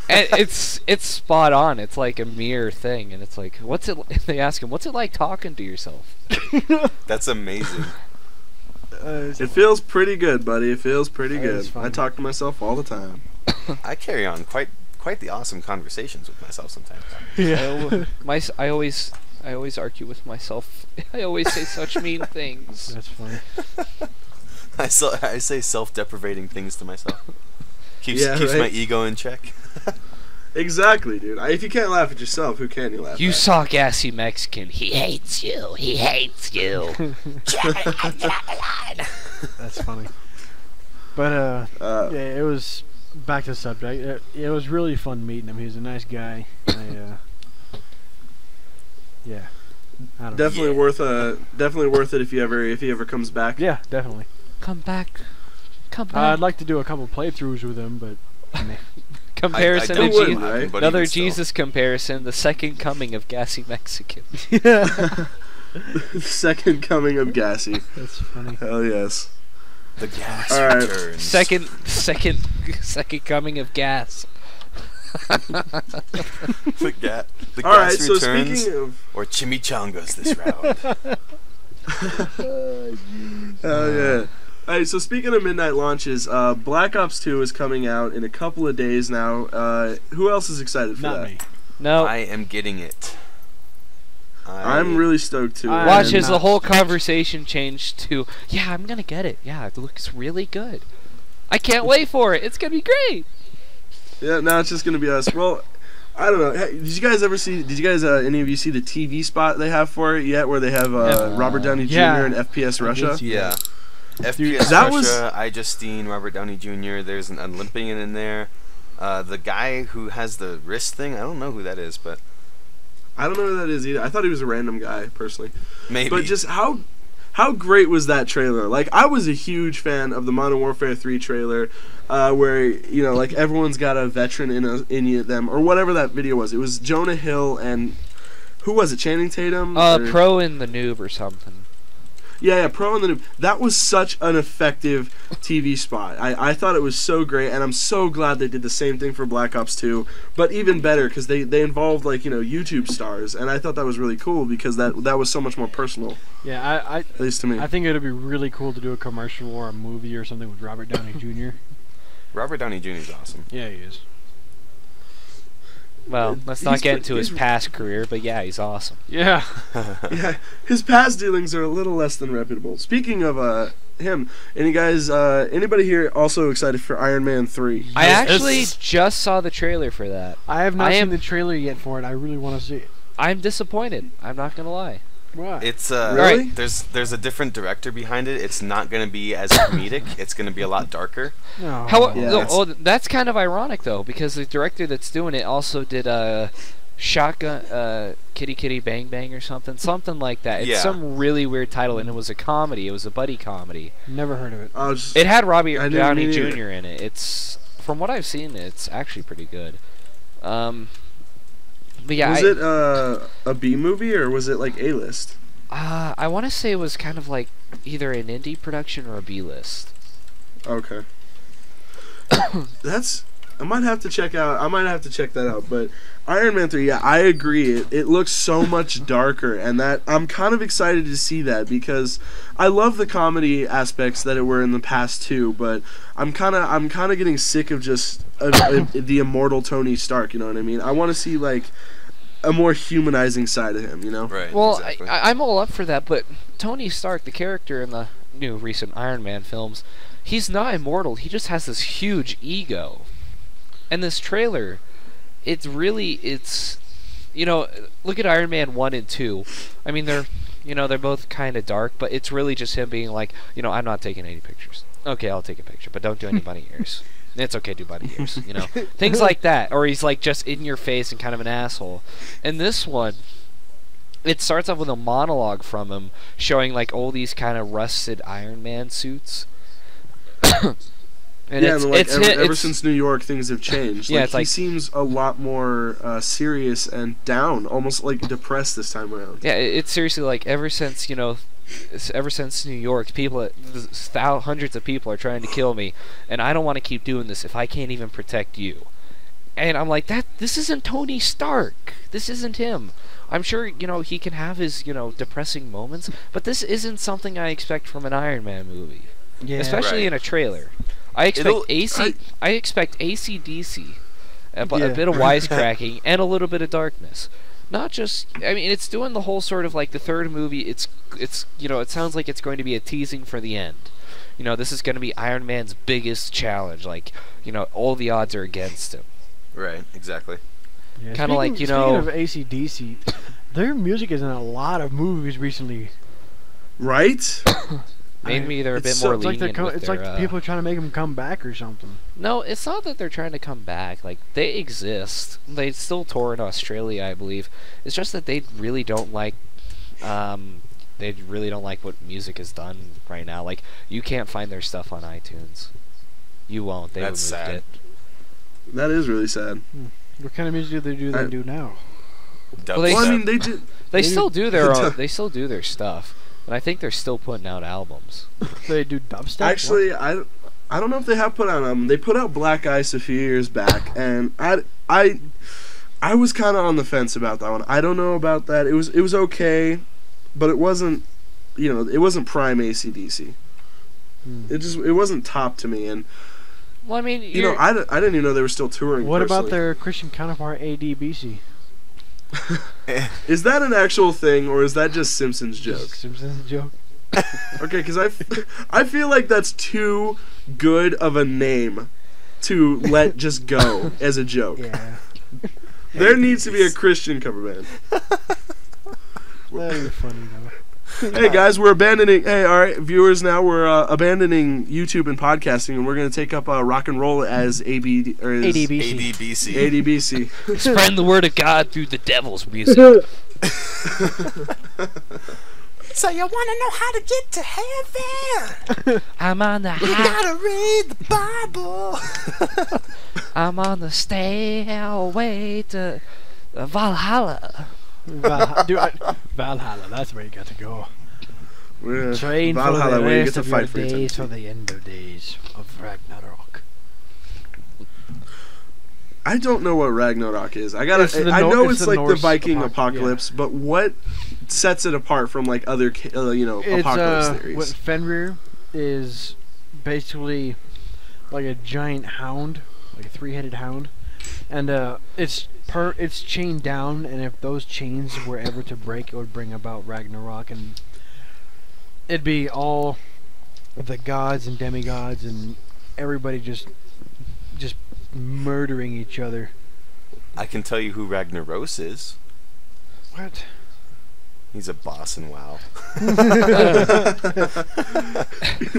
And it's spot on. It's like a mere thing, and it's like, what's it? They ask him, "What's it like talking to yourself?" That's amazing. It feels pretty good, buddy. It feels pretty That good. is fun. I talk to myself all the time. I carry on quite the awesome conversations with myself sometimes. yeah. I always argue with myself. I always say such mean things. That's funny. I say self-deprivating things to myself. Keeps Yeah, my right. ego in check. Exactly, dude. If you can't laugh at yourself, who can you laugh You at? saw gassy Mexican. He hates you. He hates you. That's funny. But yeah, it was back to the subject. It was really fun meeting him. He was a nice guy. Yeah. I don't know. Definitely worth it if he ever comes back. Yeah, definitely. Come back. Come back. I'd like to do a couple playthroughs with him, but meh. Comparison I to don't Je- know what happened, but another even still. Jesus comparison. The second coming of gassy Mexican. Second coming of Gassy. That's funny. Hell yes. The gas All right. returns. Second coming of gas. The All gas right. So returns, speaking of, or chimichangas this round. hell yeah. All right. So speaking of midnight launches, Black Ops 2 is coming out in a couple of days now. Who else is excited for Not that? me. No. I am getting it. I'm really stoked too. I- Watch am as the not whole stoked. conversation changed to, yeah, I'm gonna get it. Yeah, it looks really good. I can't wait for it. It's gonna be great. Yeah. Now it's just gonna be us. Well. I don't know. Hey, did you guys any of you see the TV spot they have for it yet, where they have Robert Downey Jr. Yeah. and FPS I did Russia? see Yeah. that. FPS that Russia, was- I Justine, Robert Downey Jr. There's an Olympian in there. The guy who has the wrist thing, I don't know who that is, but I don't know who that is either. I thought he was a random guy personally. maybe. But just how great was that trailer? Like, I was a huge fan of the Modern Warfare 3 trailer, where like everyone's got a veteran in them or whatever that video was. It was Jonah Hill and who was it? Channing Tatum. Or- Pro in the noob or something. Yeah, Pro and the Noob. That was such an effective TV spot. I thought it was so great, and I'm so glad they did the same thing for Black Ops 2, but even better because they involved YouTube stars, and I thought that was really cool because that was so much more personal, Yeah, at least to me. I think it'd be really cool to do a commercial or a movie or something with Robert Downey Jr. Robert Downey Jr. is awesome. Yeah, he is. Well, let's He's not get pre- into his he's- past career, but yeah, he's awesome. Yeah. Yeah, his past dealings are a little less than reputable. Speaking of him, anybody here also excited for Iron Man 3? I Yes. actually just saw the trailer for that. I have not I seen am- the trailer yet for it. I really want to see it. I'm disappointed. I'm not gonna lie. Why? It's Really? there's a different director behind it. It's not going to be as comedic. It's going to be a lot darker. No. How? Yeah. That's kind of ironic though, because the director that's doing it also did Shotgun, Kitty Kitty Bang Bang or something like that. It's Yeah. some really weird title, and it was a comedy. It was a buddy comedy. Never heard of it. I was just, It had Robbie I didn't Downey mean it. Jr. in it. It's from what I've seen, it's actually pretty good. But yeah, Was it a B movie or was it like A-list? I want to say it was kind of like either an indie production or a B-list. Okay. I might have to check that out. But Iron Man 3, yeah, I agree. It looks so much darker, and that I'm kind of excited to see that because I love the comedy aspects that it were in the past too. But I'm kind of getting sick of just the immortal Tony Stark. You know what I mean? I want to see like a more humanizing side of him. You know? Right. Well, exactly. I'm all up for that, but Tony Stark, the character in the new recent Iron Man films, he's not immortal. He just has this huge ego. And this trailer, it's you know, look at Iron Man 1 and 2. I mean, they're both kind of dark, but it's really just him being like, you know, I'm not taking any pictures. Okay, I'll take a picture, but don't do any bunny ears. It's okay to do bunny ears, you know. Things like that. Or he's like just in your face and kind of an asshole. And this one, it starts off with a monologue from him showing like all these kind of rusted Iron Man suits. And yeah, ever it's since New York, things have changed. Yeah, Like, it's he like- seems a lot more serious and down, almost like depressed this time around. Yeah, it's seriously like ever since New York, hundreds of people are trying to kill me, and I don't want to keep doing this if I can't even protect you. And I'm like, this isn't Tony Stark. This isn't him. I'm sure, you know, he can have his, you know, depressing moments, but this isn't something I expect from an Iron Man movie. Yeah. Especially Right. in a trailer. I expect AC/DC, a bit of wisecracking, and a little bit of darkness. Not just, I mean, it's doing the whole sort of like the third movie. It's you know, it sounds like it's going to be a teasing for the end. You know, this is going to be Iron Man's biggest challenge. Like, you know, all the odds are against him. Right. Exactly. Yeah, Kinda like, you know- Speaking of AC/DC, their music is in a lot of movies recently. Right? Maybe they're a bit it's more so- lenient with It's their, like people are trying to make them come back or something. No, it's not that they're trying to come back. Like, they exist. They still tour in Australia, I believe. It's just that they really don't like what music is done right now. Like, you can't find their stuff on iTunes. You won't. They That's removed sad. it. That is really sad. What kind of music do they do now? Well, they- Well, I Dubstep. mean, they did. They still do their own, they still do their stuff. And I think they're still putting out albums. They do dubstep. Actually, I don't know if they have put out They put out Black Ice a few years back, and I was kind of on the fence about that one. I don't know about that. It was okay, but it wasn't, you know, it wasn't prime AC/DC. It wasn't top to me, and Well, I mean, you know, I didn't even know they were still touring. What about personally. their Christian counterpart ADBC? Is that an actual thing, or is that just Simpsons joke? Simpsons joke. Okay, because I feel like that's too good of a name to let just go as a joke. Yeah. There needs to be a Christian cover band. That'd be funny though. Hey guys, we're abandoning. Hey, all right, viewers. Now we're abandoning YouTube and podcasting, and we're gonna take up rock and roll as ABD or as ADBC. ADBC. ADBC. spreading the word of God through the devil's music. So you want to know how to get to heaven? I'm on the You gotta read the Bible. I'm on the stairway to Valhalla. Valhalla, that's where you got to go. We're Train for Valhalla, the where you rest get to of your fight for days for eternity. the end of days of Ragnarok. I don't know what Ragnarok is. It's the I know it's it's the like Norse the Viking apocalypse, apocalypse, but what sets it apart from like other It's apocalypse theories? what Fenrir is basically like a giant hound, like a three-headed hound, and it's chained down, and if those chains were ever to break, it would bring about Ragnarok, and it'd be all the gods and demigods and everybody just murdering each other. I can tell you who Ragnaros is. What? He's a boss in WoW.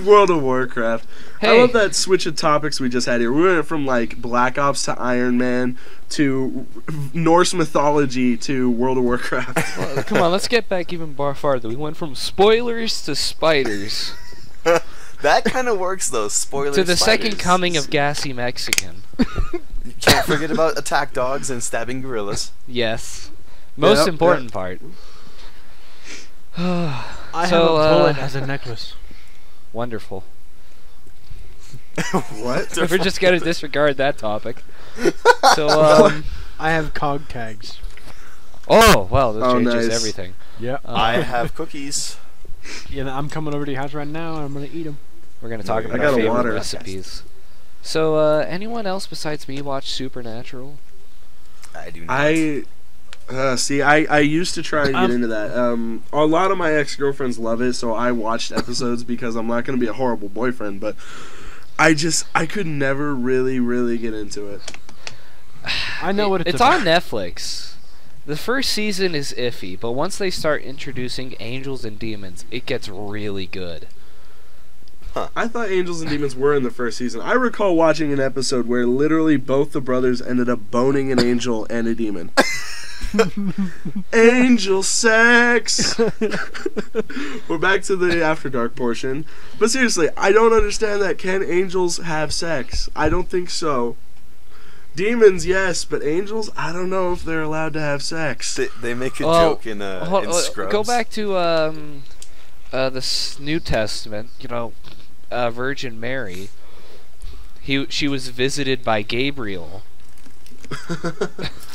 World of Warcraft. I Hey. love that switch of topics we just had here. We went from like Black Ops to Iron Man to Norse mythology to World of Warcraft. Well, come on, let's get back even farther. We went from spoilers to spiders. That kind of works though. Spoiler. To the spiders. second coming of gassy Mexican. You can't forget about attack dogs and stabbing gorillas. Yes. Most Yep, important part. I have So, a bullet as a necklace. Wonderful. What? We're just gonna disregard that topic. So, I have cog tags. oh, well, this Oh, changes nice. everything. Yep. I have cookies. Yeah, I'm coming over to your house right now, and I'm gonna eat them. We're gonna talk I about got our a favorite water. recipes. So, anyone else besides me watch Supernatural? I do not. I used to try and get into that. A lot of my ex-girlfriends love it, so I watched episodes because I'm not going to be a horrible boyfriend, but I could never really get into it. I know what it's It's about. on Netflix. The first season is iffy, but once they start introducing angels and demons, it gets really good. I thought Angels and Demons were in the first season. I recall watching an episode where literally both the brothers ended up boning an angel and a demon. Angel sex! We're back to the After Dark portion. But seriously, I don't understand that. Can angels have sex? I don't think so. Demons, yes, but angels, I don't know if they're allowed to have sex. They make a Well, joke in Scrubs. Go back to the New Testament. You know, Virgin Mary. She was visited by Gabriel.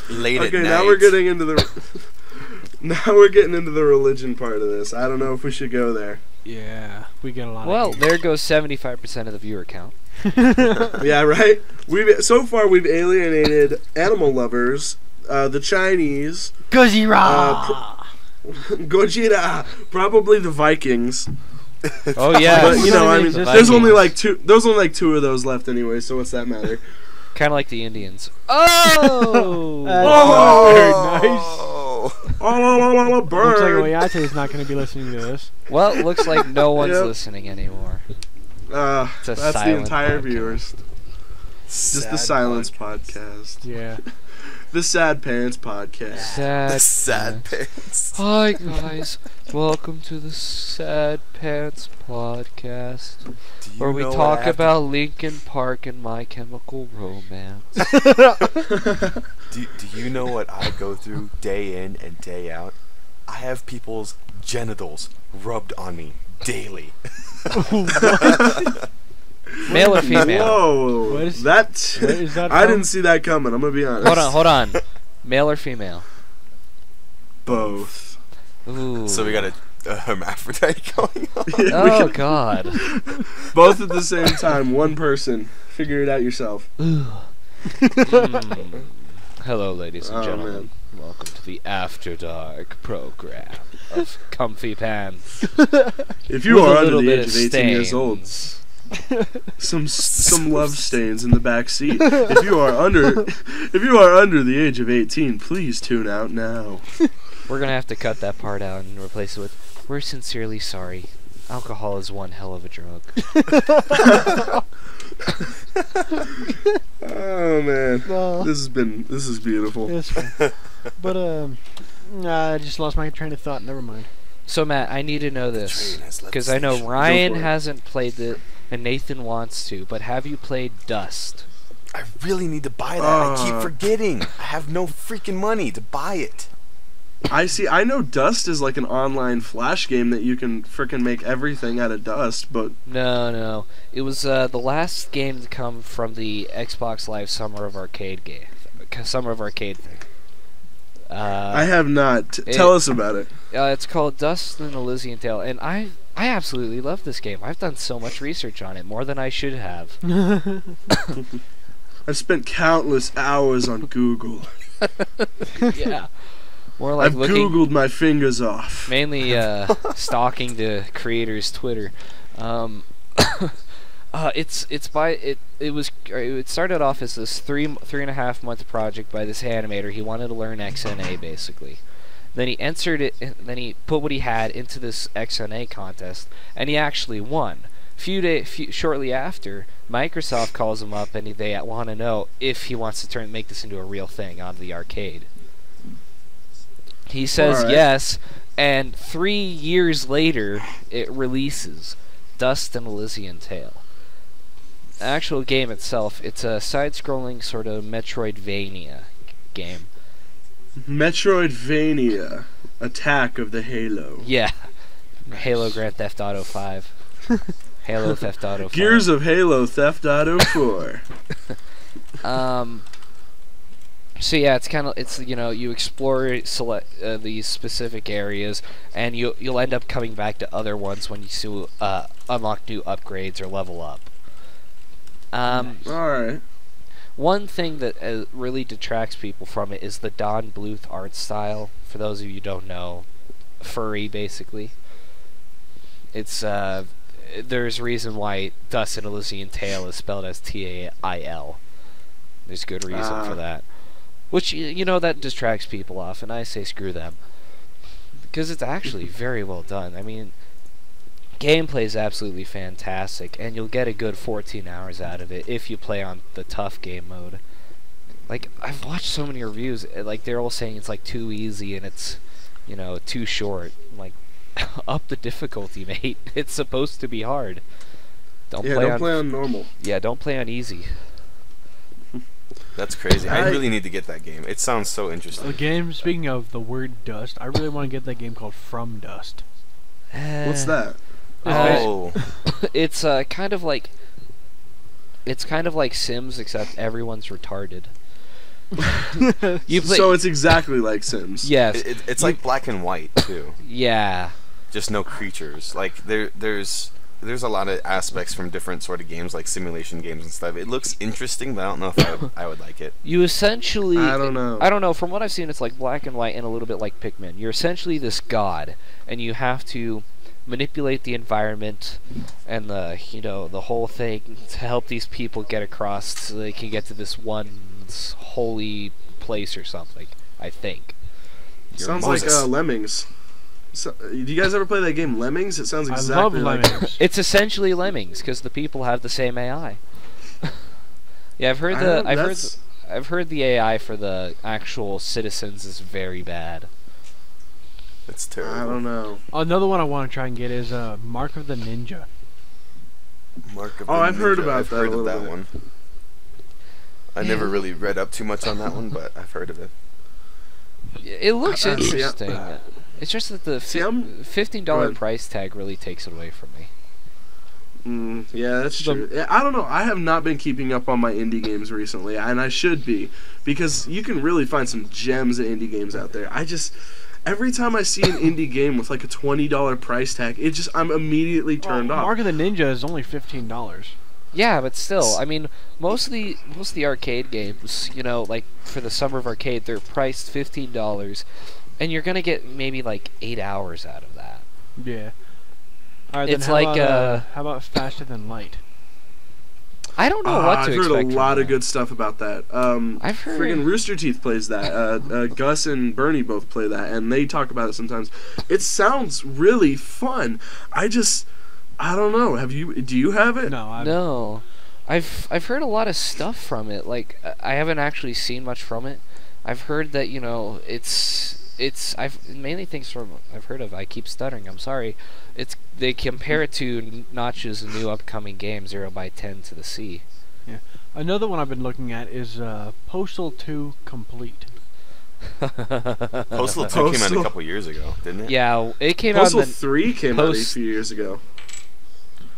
Late at Okay, night. now we're getting into the religion part of this. I don't know if we should go there. Yeah, we get a lot. Well, of there goes 75% of the viewer count. Yeah, right. So far we've alienated animal lovers, the Chinese, Gojira. Gojira, probably the Vikings. Oh yeah, But you know, I mean, The there's only Vikings. like two. There's only like two of those left anyway. So what's that matter? Kind of like the Indians. Oh! Very nice. Oh, burn! Looks like Oyate is not going to be listening to this. Well, it looks like no one's Yep. listening anymore. It's a That's the silent entire podcast. viewers. Just the Silence podcast. Yeah. The Sad Pants podcast. Sad. Sad pants. Hi guys, welcome to the Sad Pants podcast, Do you where we know what talk I have to- about Linkin Park and My Chemical Romance. Do you know what I go through day in and day out? I have people's genitals rubbed on me daily. Male or female? Whoa, What is that that I from? didn't see that coming. I'm gonna be honest. Hold on. Male or female? Both. Ooh. So we got a hermaphrodite going on. Yeah, we Oh can- God. both at the same time. One person. Figure it out yourself. Mm. Hello, ladies and Oh, gentlemen. man. Welcome to the After Dark program of Comfy Pants. If you With are a under little the bit age of of 18 years old, stains. some love stains in the back seat. If you are under the age of 18, please tune out now. We're gonna have to cut that part out and replace it with "We're sincerely sorry. Alcohol is one hell of a drug." Oh man, No. this is beautiful. It's fine. But I just lost my train of thought. Never mind. So Matt, I need to know The this train has left because the I know station. Ryan for it. hasn't played it and Nathan wants to. But have you played Dust? I really need to buy that. I keep Uh. forgetting. I have no freaking money to buy it. I know Dust is like an online flash game that you can frickin' make everything out of dust, but No. It was the last game to come from the Xbox Live Summer of Arcade thing. I have not. it- Tell us about it. It's called Dust and Elysian Tale, and I absolutely love this game. I've done so much research on it, more than I should have. I've spent countless hours on Google. Yeah. More like I've looking, Googled my fingers off. mainly stalking the creator's Twitter. It started off as this 3.5 month project by this animator. He wanted to learn XNA basically. Then he entered it. Then he put what he had into this XNA contest, and he actually won. Shortly after, Microsoft calls him up and they want to know if he wants to make this into a real thing on the arcade. He says Alright. yes, and 3 years later, it releases. Dust and Elysian Tale. The actual game itself, it's a side-scrolling sort of Metroidvania game. Metroidvania. Attack of the Halo. Yeah. Halo Grand Theft Auto 5. Halo Theft Auto 5. Gears of Halo Theft Auto 4. So yeah, it's you explore these specific areas, and you'll end up coming back to other ones when you unlock new upgrades or level up. Alright. One thing that really detracts people from it is the Don Bluth art style. For those of you who don't know, furry basically. It's there's a reason why Dust and Elysian Tale is spelled as Tail. There's good reason for that. Which, that distracts people off, and I say screw them. Because it's actually very well done. I mean, gameplay is absolutely fantastic, and you'll get a good 14 hours out of it if you play on the tough game mode. Like, I've watched so many reviews, like, they're all saying it's, like, too easy and it's, too short. I'm like, up the difficulty, mate. It's supposed to be hard. Don't play on normal. Yeah, don't play on easy. That's crazy. I really need to get that game. It sounds so interesting. The game, speaking of the word dust, I really want to get that game called From Dust. What's that? Oh. It's kind of like Sims, except everyone's retarded. So it's exactly like Sims. Yes. It's like black and white too. Yeah. Just no creatures. Like there's a lot of aspects from different sort of games, like simulation games and stuff. It looks interesting, but I don't know if I would like it. You essentially... I don't know. I don't know. From what I've seen, it's like black and white and a little bit like Pikmin. You're essentially this god, and you have to manipulate the environment and the whole thing to help these people get across so they can get to this one holy place or something, I think. Sounds like Lemmings. So, do you guys ever play that game Lemmings? It sounds exactly I love like Lemmings. It's essentially Lemmings because the people have the same AI. Yeah, I've heard the AI for the actual citizens is very bad. It's terrible. I don't know. Another one I want to try and get is Mark of the Ninja. I've heard about that. I've heard of that one. I never really read up too much on that one, but I've heard of it. It looks interesting. It's just that the $15 price tag really takes it away from me. Yeah, that's true. I don't know. I have not been keeping up on my indie games recently, and I should be, because you can really find some gems of indie games out there. Every time I see an indie game with like a $20 price tag, I'm immediately turned off. Mark of the Ninja is only $15. Yeah, but still, I mean, most of the arcade games, like for the Summer of Arcade, they're priced $15. And you're gonna get maybe like 8 hours out of that. Yeah. All right. Then It's how about Faster Than Light? I don't know what to expect. I've heard a lot from of good stuff about that. I've heard friggin' Rooster Teeth plays that. Gus and Bernie both play that, and they talk about it sometimes. It sounds really fun. I don't know. Do you have it? No. I've heard a lot of stuff from it. Like I haven't actually seen much from it. I've heard that I've mainly things from I've heard of. I keep stuttering. I'm sorry. They compare it to Notch's new upcoming game 0 by 10 to the Sea. Yeah. Another one I've been looking at is Postal 2 Complete. Postal 2 came out a couple years ago, didn't it? Yeah, it came Postal out. Postal 3 came out a few years ago.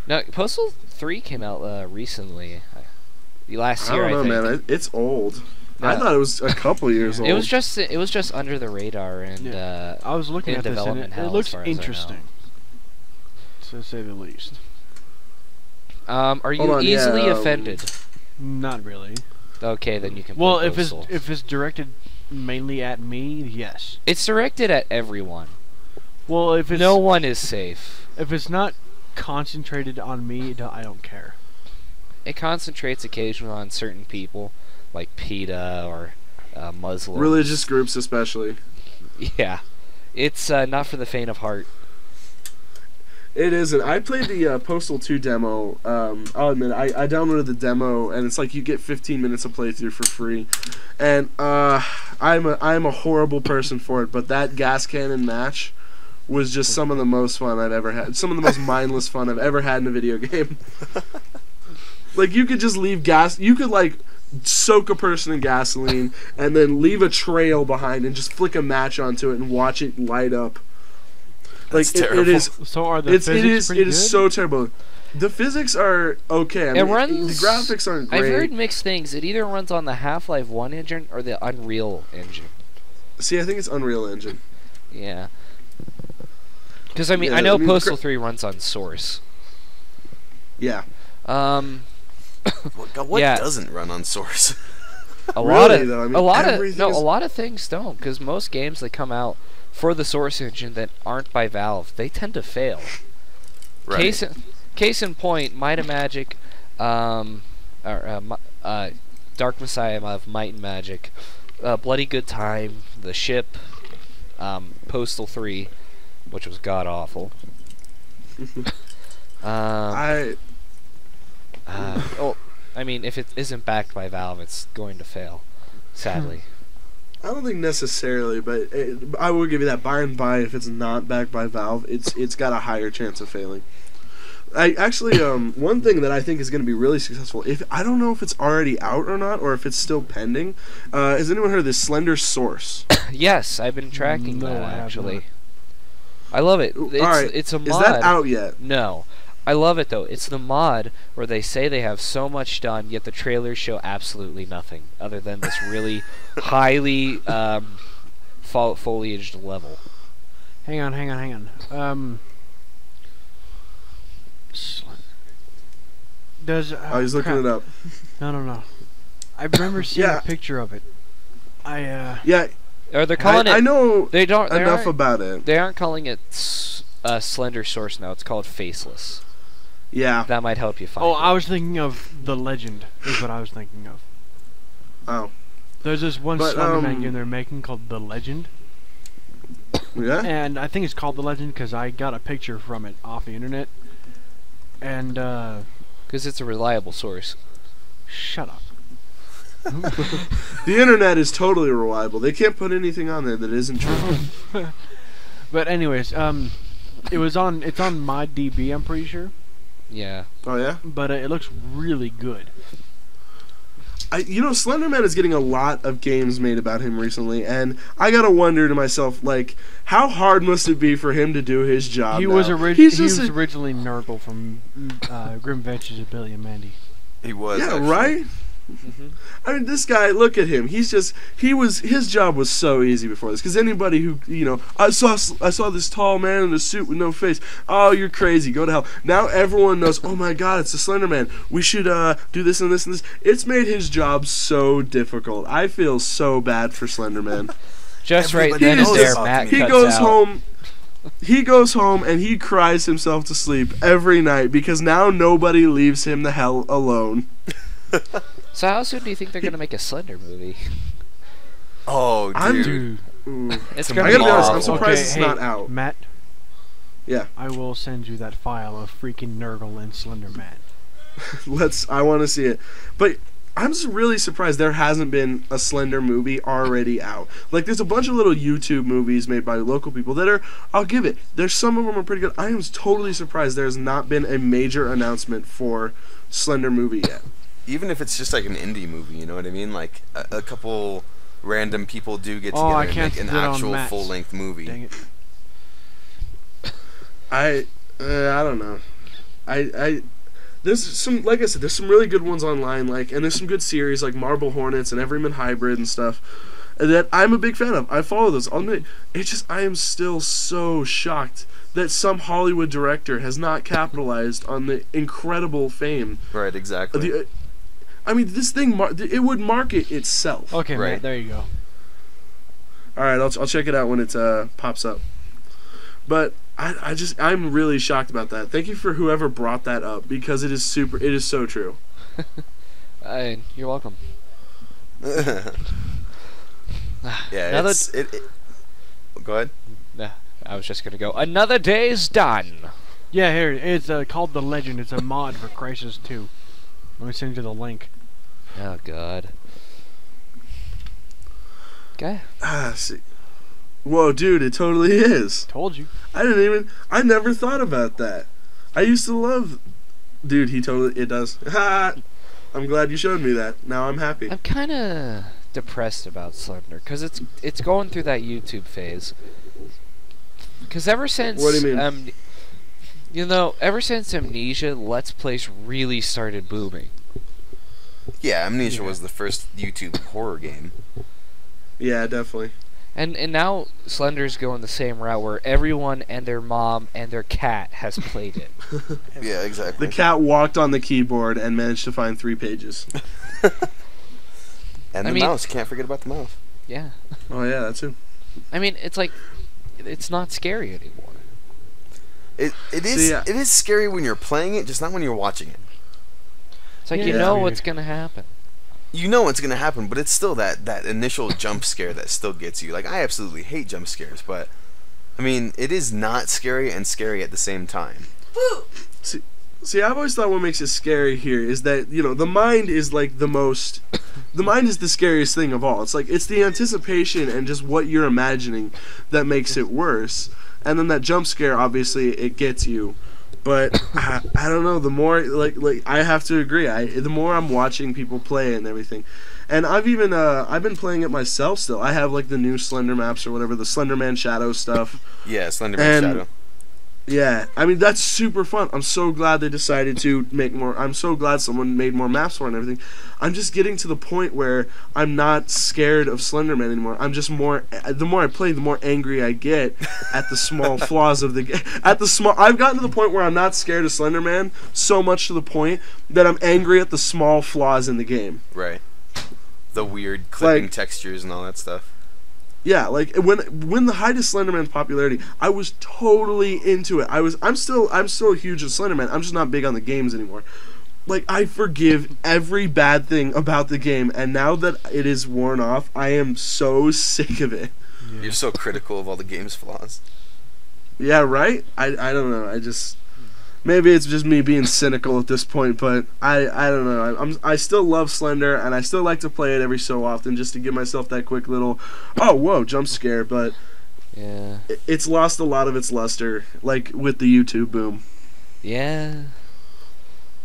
No, Postal 3 came out recently. Last year, I don't know, man. It's old. I thought it was a couple years old. It was just under the radar, and I was looking at this, and it looks interesting, to say the least. Are you easily offended? Not really. Okay, then you can. Well, play Postal. if it's directed mainly at me, yes. It's directed at everyone. Well, if it's no one is safe. If it's not concentrated on me, I don't care. It concentrates occasionally on certain people, like PETA or Muslims. Religious groups especially. Yeah. It's not for the faint of heart. It isn't. I played the Postal 2 demo. I'll admit, I downloaded the demo, and it's like you get 15 minutes of playthrough for free. And I'm a horrible person for it, but that gas cannon match was just some of the most fun I've ever had. Some of the most mindless fun I've ever had in a video game. Like, you could just leave gas. You could, like, soak a person in gasoline and then leave a trail behind and just flick a match onto it and watch it light up. That's Like, terrible. it is. So are the physics pretty It is good? so terrible. The physics are okay. I mean, It runs. the graphics aren't great. I've heard mixed things. It either runs on the Half-Life 1 engine or the Unreal engine. See, I think it's Unreal Engine. Yeah. Because I mean, Yeah, I know I mean, Postal 3 runs on Source. Yeah. What Yeah. doesn't run on Source? A lot Really, of though? I mean, a lot of everything is- a lot of things don't, because most games that come out for the Source engine that aren't by Valve, they tend to fail. Right. Case in point, Might and Magic, Dark Messiah of Might and Magic, Bloody Good Time, The Ship, Postal 3, which was god awful. I I mean, if it isn't backed by Valve, it's going to fail, sadly. don't think necessarily, but I will give you that. By and by, if it's not backed by Valve, it's got a higher chance of failing. I actually one thing that I think is going to be really successful. If I don't know if it's already out or not, or if it's still pending. Has anyone heard of this Slender Source? Yes, I've been tracking No, that I have actually. not. I love it. Ooh, It's, alright, it's a mod. Is that out yet? No. I love it though. It's the mod where they say they have so much done, yet the trailers show absolutely nothing other than this really highly foliaged level. Hang on. Does Oh, he's looking crap. it up. No. I remember seeing Yeah. a picture of it. Yeah, Or they're calling I it. know They don't. They enough aren't, about it. They aren't calling it Slender Source now. It's called Faceless. Yeah. That might help you find. Oh, it. I was thinking of The Legend. Is what I was thinking of. Oh. There's this one But, Slenderman game they're making called The Legend, Yeah. and I think it's called The Legend because I got a picture from it off the internet. And Because it's a reliable source. shut up. The internet is totally reliable. They can't put anything on there that isn't true. But anyways, it's on MyDB, I'm pretty sure, Yeah. Oh yeah. but it looks really good. Slenderman is getting a lot of games made about him recently, and I gotta wonder to myself, like, how hard must it be for him to do his job? He now? was He's just a- originally Nurgle from Grim Adventures of Billy and Mandy. He was. yeah, actually. right. Mm-hmm. I mean, this guy. Look at him. His job was so easy before this. Because anybody who, I saw this tall man in a suit with no face. Oh, you're crazy. Go to hell. Now everyone knows. Oh my God, it's the Slender Man. We should do this and this and this. It's made his job so difficult. I feel so bad for Slender Man. Just right Everybody then and knows there, about Matt me. He cuts goes out. home. He goes home and he cries himself to sleep every night because now nobody leaves him the hell alone. So how soon do you think they're gonna make a Slender movie? Oh, I'm- dude. Ooh. It's I gonna I be gotta be honest. I'm awful. surprised Okay, it's hey, not out. Matt, Yeah. I will send you that file of freaking Nurgle and Slenderman. I want to see it. But I'm just really surprised there hasn't been a Slender movie already out. Like, there's a bunch of little YouTube movies made by local people that are, I'll give it, there's some of them are pretty good. I am totally surprised there's not been a major announcement for Slender movie yet. Even if it's just like an indie movie, you know what I mean? Like a couple random people do get Oh, together I and can't make an sit on actual Matt's. full-length movie. Dang it. I don't know. There's some, like I said, there's some really good ones online, like, and there's some good series like Marble Hornets and Everyman Hybrid and stuff that I'm a big fan of. I follow those. I'll admit, it's just I am still so shocked that some Hollywood director has not capitalized on the incredible fame. Right, exactly. I mean, this thing it would market itself. Okay, Right. Matt, there you go. All right, I'll check it out when it pops up. But I'm really shocked about that. Thank you for whoever brought that up because it is so true. You're welcome. Yeah, Another- Go ahead. Nah, I was just gonna go. Another day's done. Yeah, here, it's called The Legend. It's a mod for Crisis 2. Let me send you the link. Oh God. Okay. See, Whoa, dude, it totally is. Told you. I never thought about that. I used to love, dude, it does. I'm glad you showed me that. Now I'm happy. I'm kind of depressed about Slender because it's going through that YouTube phase. Because ever since What do you mean? Ever since Amnesia, Let's Plays really started booming. Yeah, Amnesia was the first YouTube horror game. Yeah, definitely. And now Slender's going the same route where everyone and their mom and their cat has played it. Yeah, exactly. The cat walked on the keyboard and managed to find 3 pages. And the mouse. Can't forget about the mouse. Yeah. Oh yeah, that's it. I mean, it's like, it's not scary anymore. It is scary when you're playing it, just not when you're watching it. It's like Yeah, you that's know weird. what's gonna happen. You know what's gonna happen, but it's still that initial jump scare that still gets you. Like, I absolutely hate jump scares, but I mean, it is not scary and scary at the same time. See, I've always thought what makes it scary here is that, the mind is like the mind is the scariest thing of all. It's like, it's the anticipation and just what you're imagining that makes it worse. And then that jump scare, obviously, it gets you. But I don't know. The more like I have to agree. The more I'm watching people play it and everything, and I've been playing it myself. Still, I have like the new Slender maps or whatever, the Slenderman Shadow stuff. Yeah, Slenderman And Shadow. Yeah, I mean, that's super fun. I'm so glad they decided to make more. I'm so glad someone made more maps for it and everything. I'm just getting to the point where I'm not scared of Slenderman anymore. I'm just more. The more I play, the more angry I get at the small flaws of the game. I've gotten to the point where I'm not scared of Slenderman so much to the point that I'm angry at the small flaws in the game. Right. The weird clipping Like- textures and all that stuff. Yeah, like when the height of Slenderman's popularity, I was totally into it. I'm still huge in Slenderman. I'm just not big on the games anymore. Like, I forgive every bad thing about the game, and now that it is worn off, I am so sick of it. Yeah. You're so critical of all the game's flaws. Yeah, right? I don't know. Maybe it's just me being cynical at this point, but I don't know. I still love Slender, and I still like to play it every so often just to give myself that quick little, oh, whoa, jump scare, but Yeah. it's lost a lot of its luster, like with the YouTube boom. Yeah.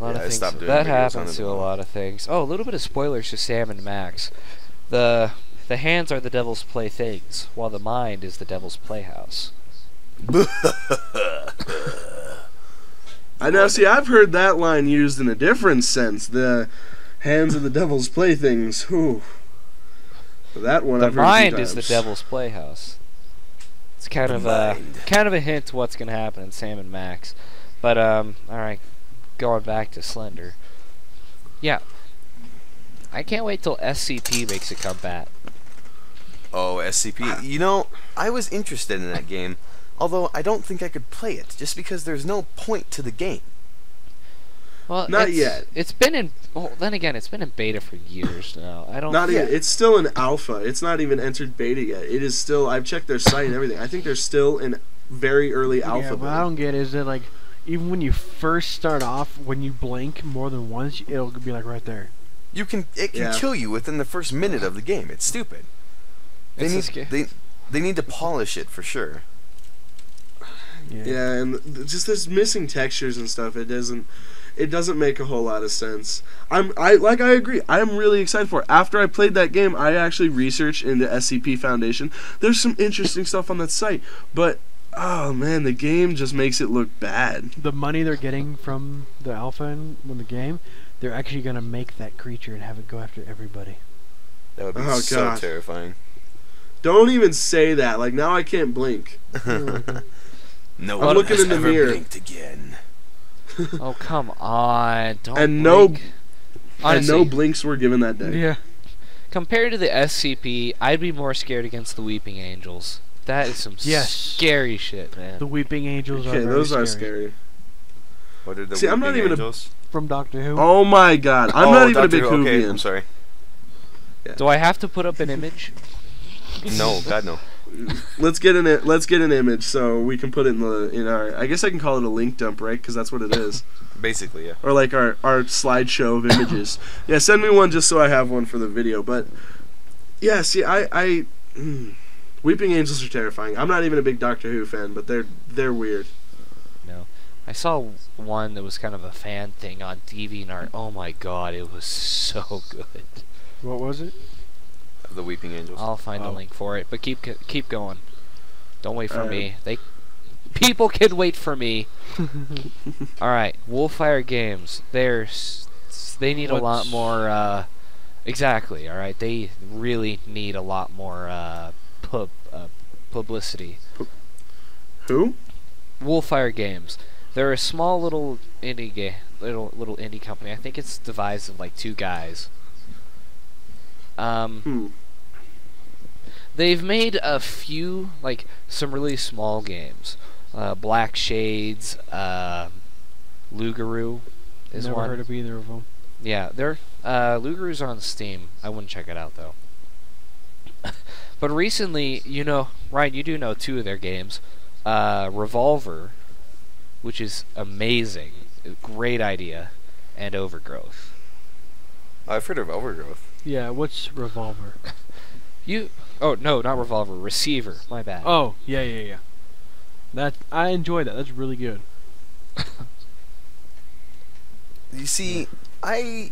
A lot Yeah, of I things. stopped doing That videos on happens it to a a lot. lot of things. Oh, a little bit of spoilers to Sam and Max. The hands are the devil's playthings, while the mind is the devil's playhouse. I know. See, I've heard that line used in a different sense. The hands of the devil's playthings. Whew. That one. The I've heard a few mind is the times. devil's playhouse. It's kind of a hint to what's gonna happen in Sam and Max. But all right, going back to Slender. Yeah, I can't wait till SCP makes a comeback. Oh, SCP. You know, I was interested in that game, although I don't think I could play it, just because there's no point to the game. Well, Not yet. It's been in. Well, then again, it's been in beta for years now. I don't. Not Yeah. even. It's still in alpha. It's not even entered beta yet. It is still. I've checked their site and everything. I think they're still in very early alpha. Yeah, what mode. I don't get is that, like, even when you first start off, when you blink more than once, it'll be like right there. It can Yeah. kill you within the first minute of the game. It's stupid. They It's need a they need to polish it for sure. Yeah, and just there's missing textures and stuff. It doesn't make a whole lot of sense. I agree. I'm really excited for it. After I played that game, I actually researched into SCP Foundation. There's some interesting stuff on that site, but oh man, the game just makes it look bad. The money they're getting from the alpha in the game, they're actually gonna make that creature and have it go after everybody. That would be Oh, so God. terrifying. Don't even say that. Like, now I can't blink. No I'm one looking has in the ever mirror. blinked again. Oh come on! Don't. And no- blink. And Honestly, no blinks were given that day. Yeah. compared to the SCP, I'd be more scared against the Weeping Angels. That is some Yes. scary shit, man. The Weeping Angels Okay, are very those are scary. scary. What are the See, I'm not Weeping even a- Angels? From Doctor Who. Oh my god. I'm Oh, not even a Doctor big Who. Okay, Whovian. I'm sorry. Do I have to put up an image? No, God no. Let's get an image so we can put it in our. I guess I can call it a link dump, right? Because that's what it is. Basically, yeah. Or like our slideshow of images. Yeah, send me one just so I have one for the video. But yeah, see, Weeping Angels are terrifying. I'm not even a big Doctor Who fan, but they're weird. No. I saw one that was kind of a fan thing on DeviantArt. Oh my god, it was so good. What was it? Of the Weeping Angels. I'll find a Oh. link for it, but keep going. Don't wait for Alright. me. People can wait for me. All right, Wolfire Games. They need a lot What's- more. Exactly. All right, they really need a lot more publicity. Who? Wolfire Games. They're a small little little indie company. I think it's devised of like 2 guys. They've made a few, like some really small games. Black Shades, Lugaroo is Never one. heard of either of them. Yeah, they're Lugaroo's on Steam. I wouldn't check it out though. But recently, you know, Ryan, you do know 2 of their games. Revolver, which is amazing, great idea, and Overgrowth. I've heard of Overgrowth. Yeah, what's Revolver? Oh no, not Revolver, Receiver. My bad. Oh, yeah. That I enjoy that. That's really good. You see, I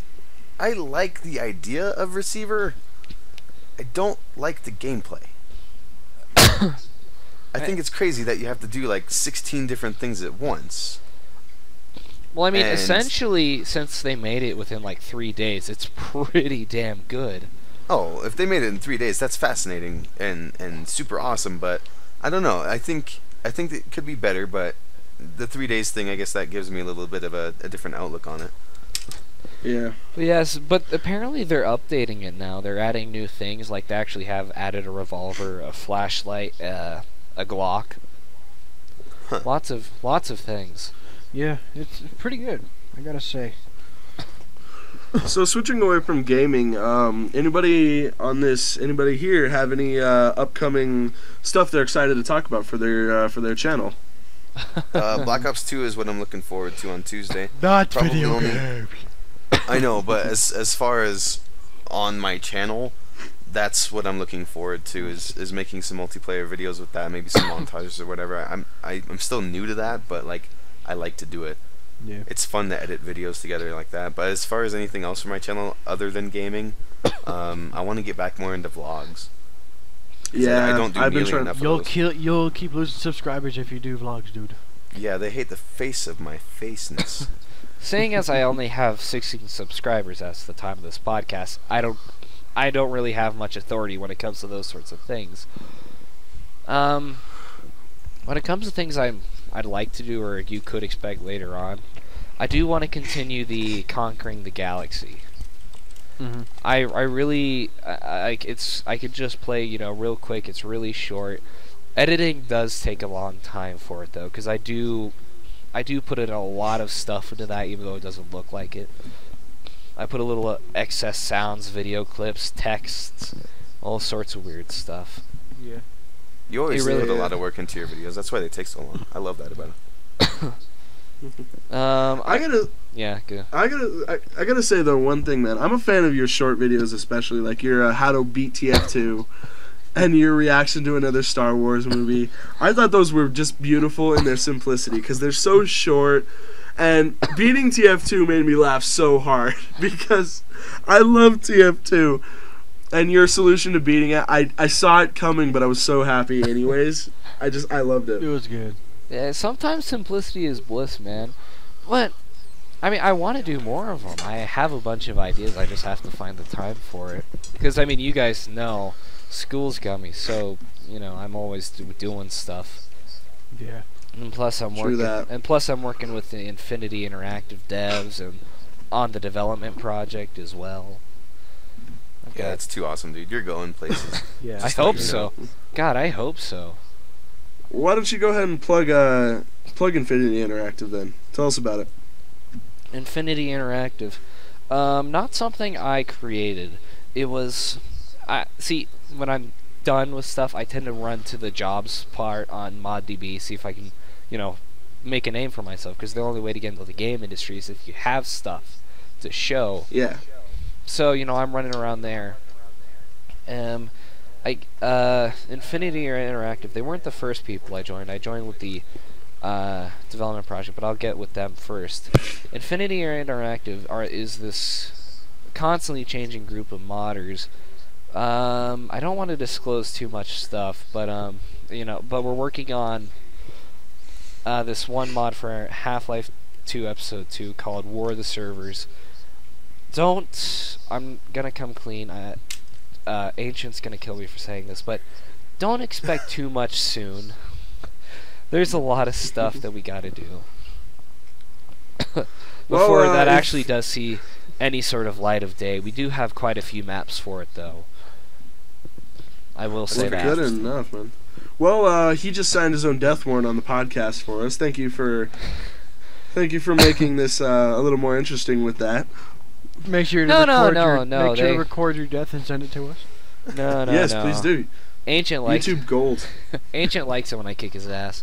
like the idea of Receiver. I don't like the gameplay. I think it's crazy that you have to do like 16 different things at once. Well, I mean, And- essentially, since they made it within like 3 days, it's pretty damn good. Oh, if they made it in 3 days, that's fascinating and super awesome. But I don't know. I think it could be better. But the 3 days thing, I guess that gives me a little bit of a different outlook on it. Yeah. Yes, but apparently they're updating it now. They're adding new things, like they actually have added a revolver, a flashlight, a Glock. Huh. Lots of things. Yeah, it's pretty good. I gotta say. So switching away from gaming, anybody here have any upcoming stuff they're excited to talk about for their channel? Black Ops 2 is what I'm looking forward to on Tuesday. Not Probably video only- games. I know, but as far as on my channel, that's what I'm looking forward to is making some multiplayer videos with that, maybe some montages or whatever. I'm still new to that, but like I like to do it. Yeah. It's fun to edit videos together like that. But as far as anything else for my channel other than gaming, I want to get back more into vlogs. 'Cause Yeah, I don't do I've been nearly trying. enough of You'll those. you'll keep losing subscribers if you do vlogs, dude. Yeah, they hate the face of my faceness. Seeing as I only have 16 subscribers as the time of this podcast, I don't really have much authority when it comes to those sorts of things. When it comes to things I'd like to do, or you could expect later on, I do want to continue the Conquering the Galaxy. Mm-hmm. I really I could just play, you know, real quick. It's really short. Editing does take a long time for it though, because I do put in a lot of stuff into that, even though it doesn't look like it. I put a little excess sounds, video clips, texts, all sorts of weird stuff. Yeah. You always really- put a lot of work into your videos. That's why they take so long. I love that about it. I gotta say though one thing, man. I'm a fan of your short videos, especially like your how to beat TF2 and your reaction to another Star Wars movie. I thought those were just beautiful in their simplicity because they're so short. And beating TF2 made me laugh so hard because I love TF2. And your solution to beating it, I saw it coming, but I was so happy anyways. I loved It it. was good. Yeah, sometimes simplicity is bliss, man. But I mean, I want to do more of them. I have a bunch of ideas. I just have to find the time for it. Because I mean, you guys know, school's got me, so you know I'm always doing stuff. Yeah. And plus, I'm True working. that. And plus, I'm working with the Infinity Interactive devs and on the development project as well. I've Yeah, got- it's too awesome, dude. You're going places. Yeah. I Just hope let you so. God, I hope so. Why don't you go ahead and plug Infinity Interactive then? Tell us about it. Infinity Interactive. Not something I created. It was. See, when I'm done with stuff, I tend to run to the jobs part on ModDB, see if I can, you know, make a name for myself. Because the only way to get into the game industry is if you have stuff to show. Yeah. So, you know, I'm running around there. Infinity Interactive, they weren't the first people I joined. I joined with the development project, but I'll get with them first. Infinity Interactive is this constantly changing group of modders. I don't want to disclose too much stuff, but but we're working on this one mod for Half-Life 2 Episode 2 called War of the Servers. I'm gonna come clean. Ancient's gonna kill me for saying this, but don't expect too much soon. There's a lot of stuff that we gotta do before that actually does see any sort of light of day. We do have quite a few maps for it, though. I will say that. Good enough, man. Well, he just signed his own death warrant on the podcast for us. Thank you for making this a little more interesting with that. Make sure to record your death and send it to us. No, yes, please do. Ancient likes YouTube gold. Ancient likes it when I kick his ass.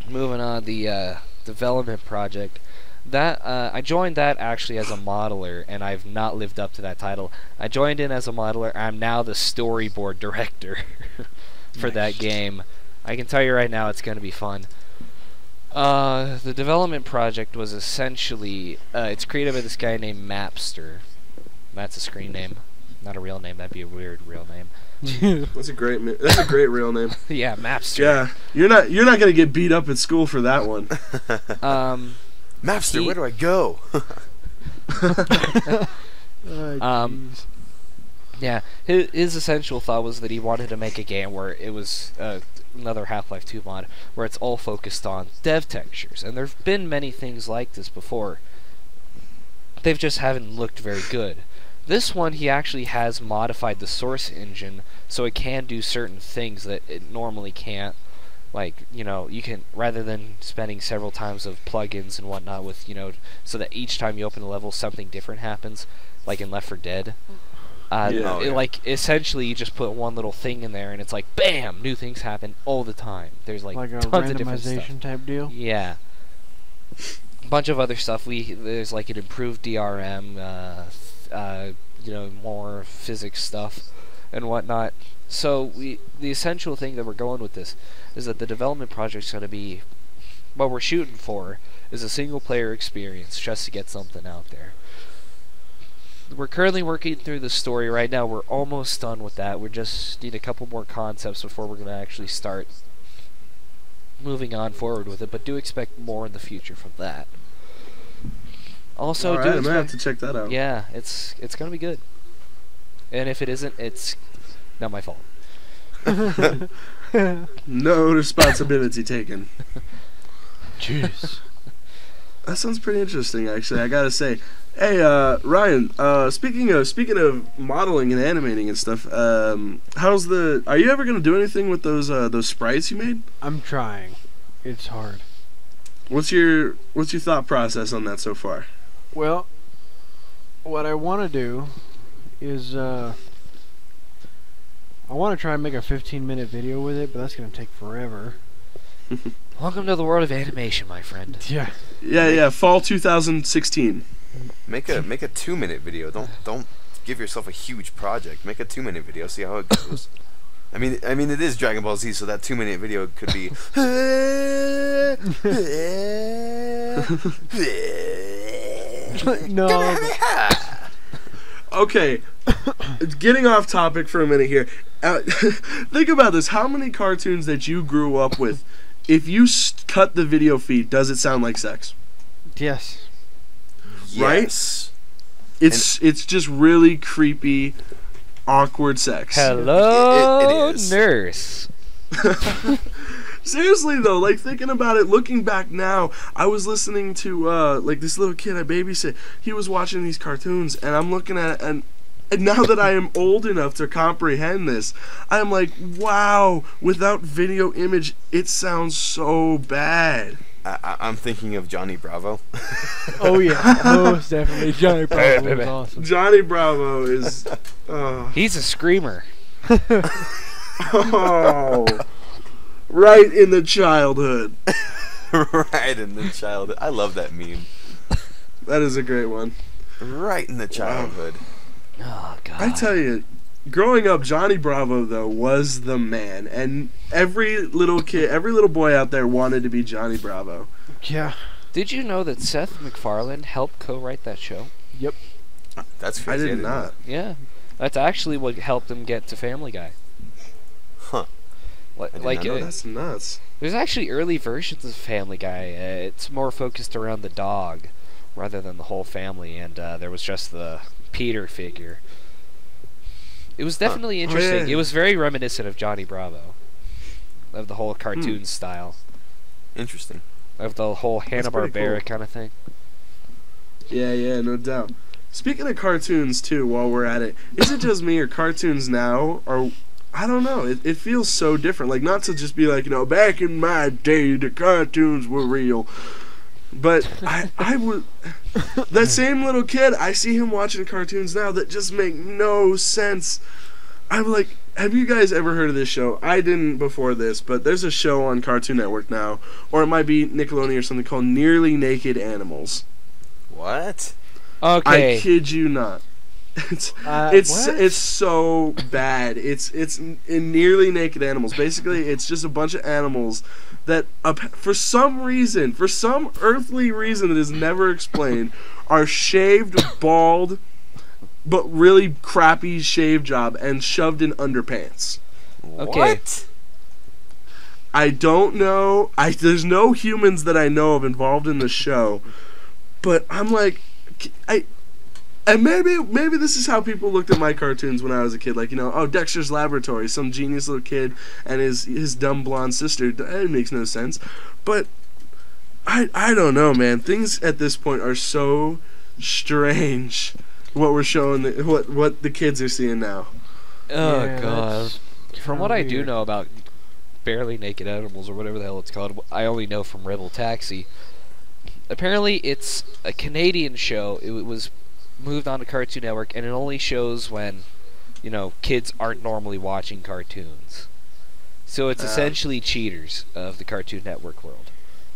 Moving on, the development project. That I joined that actually as a modeler, and I've not lived up to that title. I joined in as a modeler. I'm now the storyboard director for that game. I can tell you right now, it's going to be fun. The development project was essentially it's created by this guy named Mapster. That's a screen name, not a real name. That'd be a weird real name. That's a great real name. Yeah, Mapster. Yeah, you're not gonna get beat up at school for that one. Mapster, where do I go? Yeah, his essential thought was that he wanted to make a game where it was another Half-Life 2 mod, where it's all focused on dev textures. And there've been many things like this before. They've just haven't looked very good. This one, he actually has modified the source engine so it can do certain things that it normally can't. Like, you can, rather than spending several times of plugins and whatnot with, so that each time you open a level something different happens, like in Left 4 Dead. Like, essentially you just put one little thing in there and it's like, bam, new things happen all the time. There's like a tons of different stuff. randomization type deal? Yeah. A bunch of other stuff. There's like an improved DRM, more physics stuff and whatnot. So the essential thing that we're going with this is that the development project's going to be, what we're shooting for is a single player experience just to get something out there. We're currently working through the story right now. We're almost done with that. We just need a couple more concepts before we're going to actually start moving on forward with it, but do expect more in the future from that. Also, all right, I'm gonna have to check that out. Yeah, it's gonna be good. And if it isn't, it's not my fault. No responsibility taken. Jeez. That sounds pretty interesting, actually. I gotta say. Hey, Ryan. Speaking of modeling and animating and stuff, are you ever gonna do anything with those sprites you made? I'm trying. It's hard. What's your thought process on that so far? Well, what I want to do is I want to try and make a 15-minute video with it, but that's gonna take forever. Welcome to the world of animation, my friend. Yeah. Yeah. Fall 2016. Make a 2-minute video. Don't give yourself a huge project. Make a 2-minute video. See how it goes. I mean, it is Dragon Ball Z, so that 2-minute video could be. No. Okay, getting off topic for a minute here. Think about this. How many cartoons that you grew up with, if you cut the video feed, does it sound like sex? Yes. Right? Yes. It's just really creepy, awkward sex. Hello, It is. nurse. Seriously though, like thinking about it, looking back now, I was listening to like this little kid I babysit. He was watching these cartoons, and I'm looking at it, and now that I am old enough to comprehend this, I'm like, wow! Without video image, it sounds so bad. I'm thinking of Johnny Bravo. Oh yeah, most definitely. Johnny Bravo was awesome. Johnny Bravo is. He's a screamer. Oh. Right in the childhood. Right in the childhood. I love that meme. That is a great one. Right in the childhood. Oh God. I tell you, growing up, Johnny Bravo though was the man, and every little kid, every little boy out there wanted to be Johnny Bravo. Yeah. Did you know that Seth MacFarlane helped co-write that show? Yep. That's I crazy. did didn't know not. Yeah, that's actually what helped him get to Family Guy. Huh. did Like, not know that. That's nuts. there's actually early versions of Family Guy. It's more focused around the dog rather than the whole family, and there was just the Peter figure. It was definitely interesting. yeah. It was very reminiscent of Johnny Bravo, of the whole cartoon style, Interesting. of the whole That's pretty Hanna-Barbera cool. kind of thing. Yeah, no doubt. Speaking of cartoons too, while we're at it, is it just me or cartoons now are? I don't know. It feels so different. Like, not to just be like, back in my day, the cartoons were real. But I would, that same little kid, I see him watching cartoons now that just make no sense. I'm like, have you guys ever heard of this show? I didn't before this, but there's a show on Cartoon Network now, or it might be Nickelodeon or something, called Nearly Naked Animals. What? Okay. I kid you not. It's What? it's so bad. It's in Nearly Naked Animals. Basically, it's just a bunch of animals that, for some reason, for some earthly reason that is never explained, are shaved bald, but really crappy shave job and shoved in underpants. Okay. What? I don't know. There's no humans that I know of involved in the show, but I'm like, and maybe this is how people looked at my cartoons when I was a kid. Like, oh, Dexter's Laboratory, some genius little kid and his dumb blonde sister. It makes no sense. But I don't know, man. Things at this point are so strange. What we're showing, what the kids are seeing now. Oh Yeah, God. that's From kinda what I do weird. know about Barely Naked Animals, or whatever the hell it's called, I only know from Rebel Taxi. Apparently, it's a Canadian show. It was moved on to Cartoon Network, and it only shows when, kids aren't normally watching cartoons. So it's essentially cheaters of the Cartoon Network world.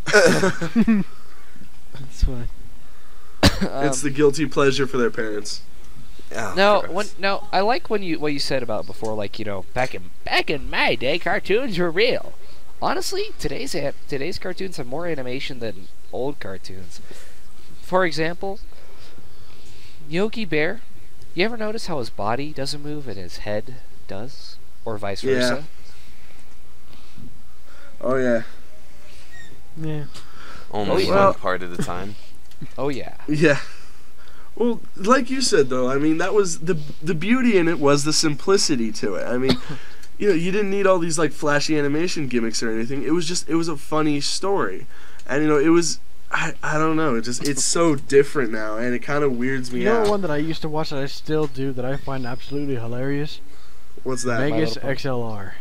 That's fine. It's the guilty pleasure for their parents. Oh, gross. Now I like what you said about before, like back in my day, cartoons were real. Honestly, today's cartoons have more animation than old cartoons. For example, Yogi Bear. You ever notice how his body doesn't move and his head does, or vice versa? Oh yeah. Yeah. Only Well- one part at a time. Oh yeah. Yeah. Well, like you said though, I mean that was the beauty in it was the simplicity to it. I mean, you didn't need all these like flashy animation gimmicks or anything. It was a funny story, and it was I don't know. It's so different now, and it kind of weirds me You know out. one that I used to watch that I still do that I find absolutely hilarious? What's that? Vegas Little Pony. XLR.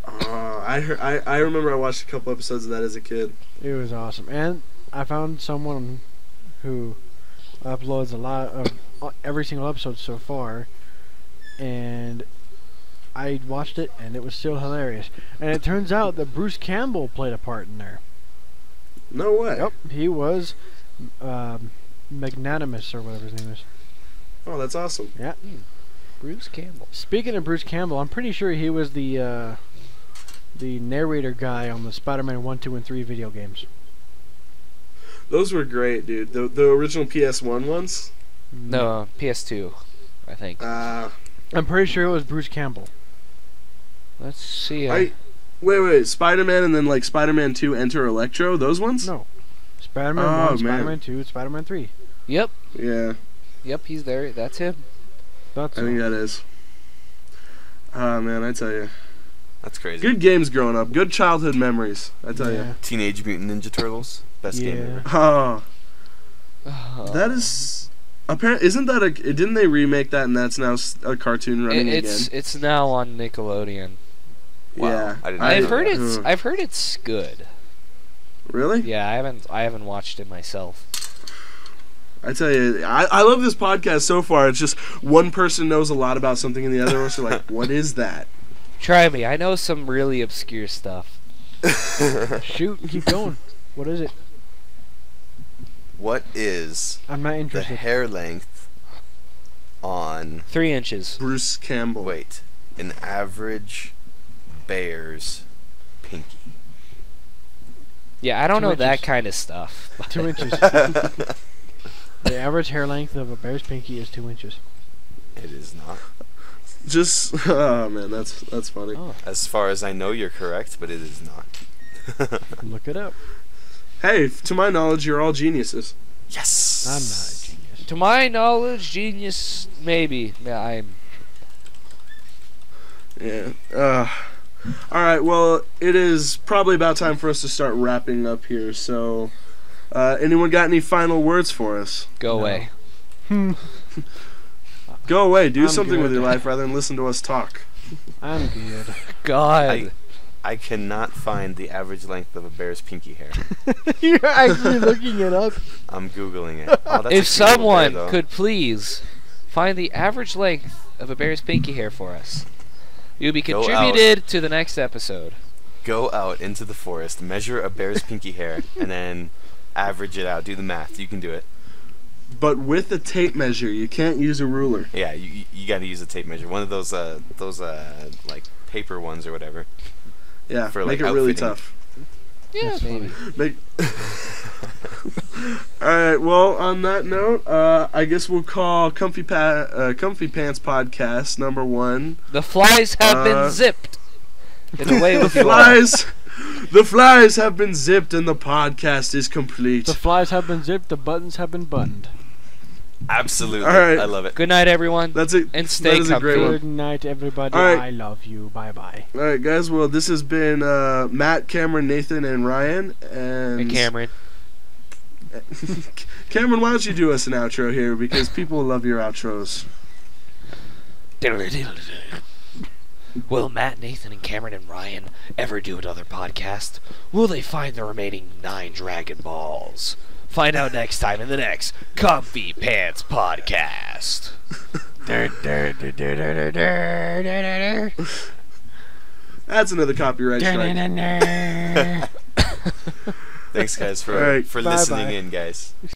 I remember I watched a couple episodes of that as a kid. It was awesome, and I found someone who uploads a lot of every single episode so far, and I watched it, and it was still hilarious. And it turns out that Bruce Campbell played a part in there. No way. Yep, he was magnanimous or whatever his name is. Oh, that's awesome. Yeah. Bruce Campbell. Speaking of Bruce Campbell, I'm pretty sure he was the narrator guy on the Spider-Man 1, 2, and 3 video games. Those were great, dude. The original PS1 ones. No, PS2, I think. I'm pretty sure it was Bruce Campbell. Let's see. Wait. Spider-Man and then like Spider-Man 2 Enter Electro. Those ones. No. Spider-Man Oh, 1, man. Spider-Man 2, Spider-Man 3. Yep, Yeah, he's there. That's him. That's I think that is. Oh man, I tell you, That's crazy. good games growing up. Good childhood memories. I tell yeah. you. Teenage Mutant Ninja Turtles. Best game Yeah. ever. Oh, that is. Apparently, isn't that didn't they remake that and that's now a cartoon running again? It's now on Nickelodeon. Wow. Yeah, I didn't I've know heard that. I've heard it's good. Really? Yeah, I haven't watched it myself. I tell you, I love this podcast so far. It's just one person knows a lot about something and the other ones are like, what is that? Try me. I know some really obscure stuff. Shoot, keep going. What is it? What is I'm not the interested. hair length on 3 inches. Bruce Campbell. wait an average bear's pinky? Yeah, I don't 2 know that inches. kind of stuff. 2 inches. The average hair length of a bear's pinky is 2 inches. It is not. Just oh man, that's funny. Oh, As far as I know, you're correct, but it is not. look it up. Hey, to my knowledge, you're all geniuses. Yes. I'm not a genius. To my knowledge, genius, maybe. Yeah, I'm. Yeah. All right. Well, it is probably about time for us to start wrapping up here. So, anyone got any final words for us? Go No. away. Go away. Do I'm something with good. your life rather than listen to us talk. I'm good. God. I cannot find the average length of a bear's pinky hair. You're actually looking it up. I'm googling it. Oh, that's a If cute little someone bear, though. could please find the average length of a bear's pinky hair for us, you'll be Go out. contributed to the next episode. Go out into the forest, measure a bear's pinky hair, and then average it out. Do the math. You can do it. But with a tape measure, you can't use a ruler. Yeah, you got to use a tape measure. One of those like paper ones or whatever. Yeah, For, make like, it really outfitting. tough. Yeah, That's maybe. Make. All right. Well, on that note, I guess we'll call Comfy Pants Podcast #1. The flies have been zipped. Get away The with you all. flies. The flies have been zipped and the podcast is complete. The flies have been zipped. The buttons have been buttoned. Absolutely. All right. I love it. Good night, everyone. That's it. And That stay is a great comfy. one. Good night, everybody. All right. I love you. Bye bye. All right, guys. Well, this has been Matt, Cameron, Nathan, and Ryan. And Hey, Cameron. Cameron, why don't you do us an outro here because people love your outros. Will Matt, Nathan, and Cameron and Ryan ever do another podcast? Will they find the remaining 9 Dragon Balls? Find out next time in the next Comfy Pants Podcast. That's another copyright strike. Thanks, guys, All right. for Bye-bye. listening in, guys.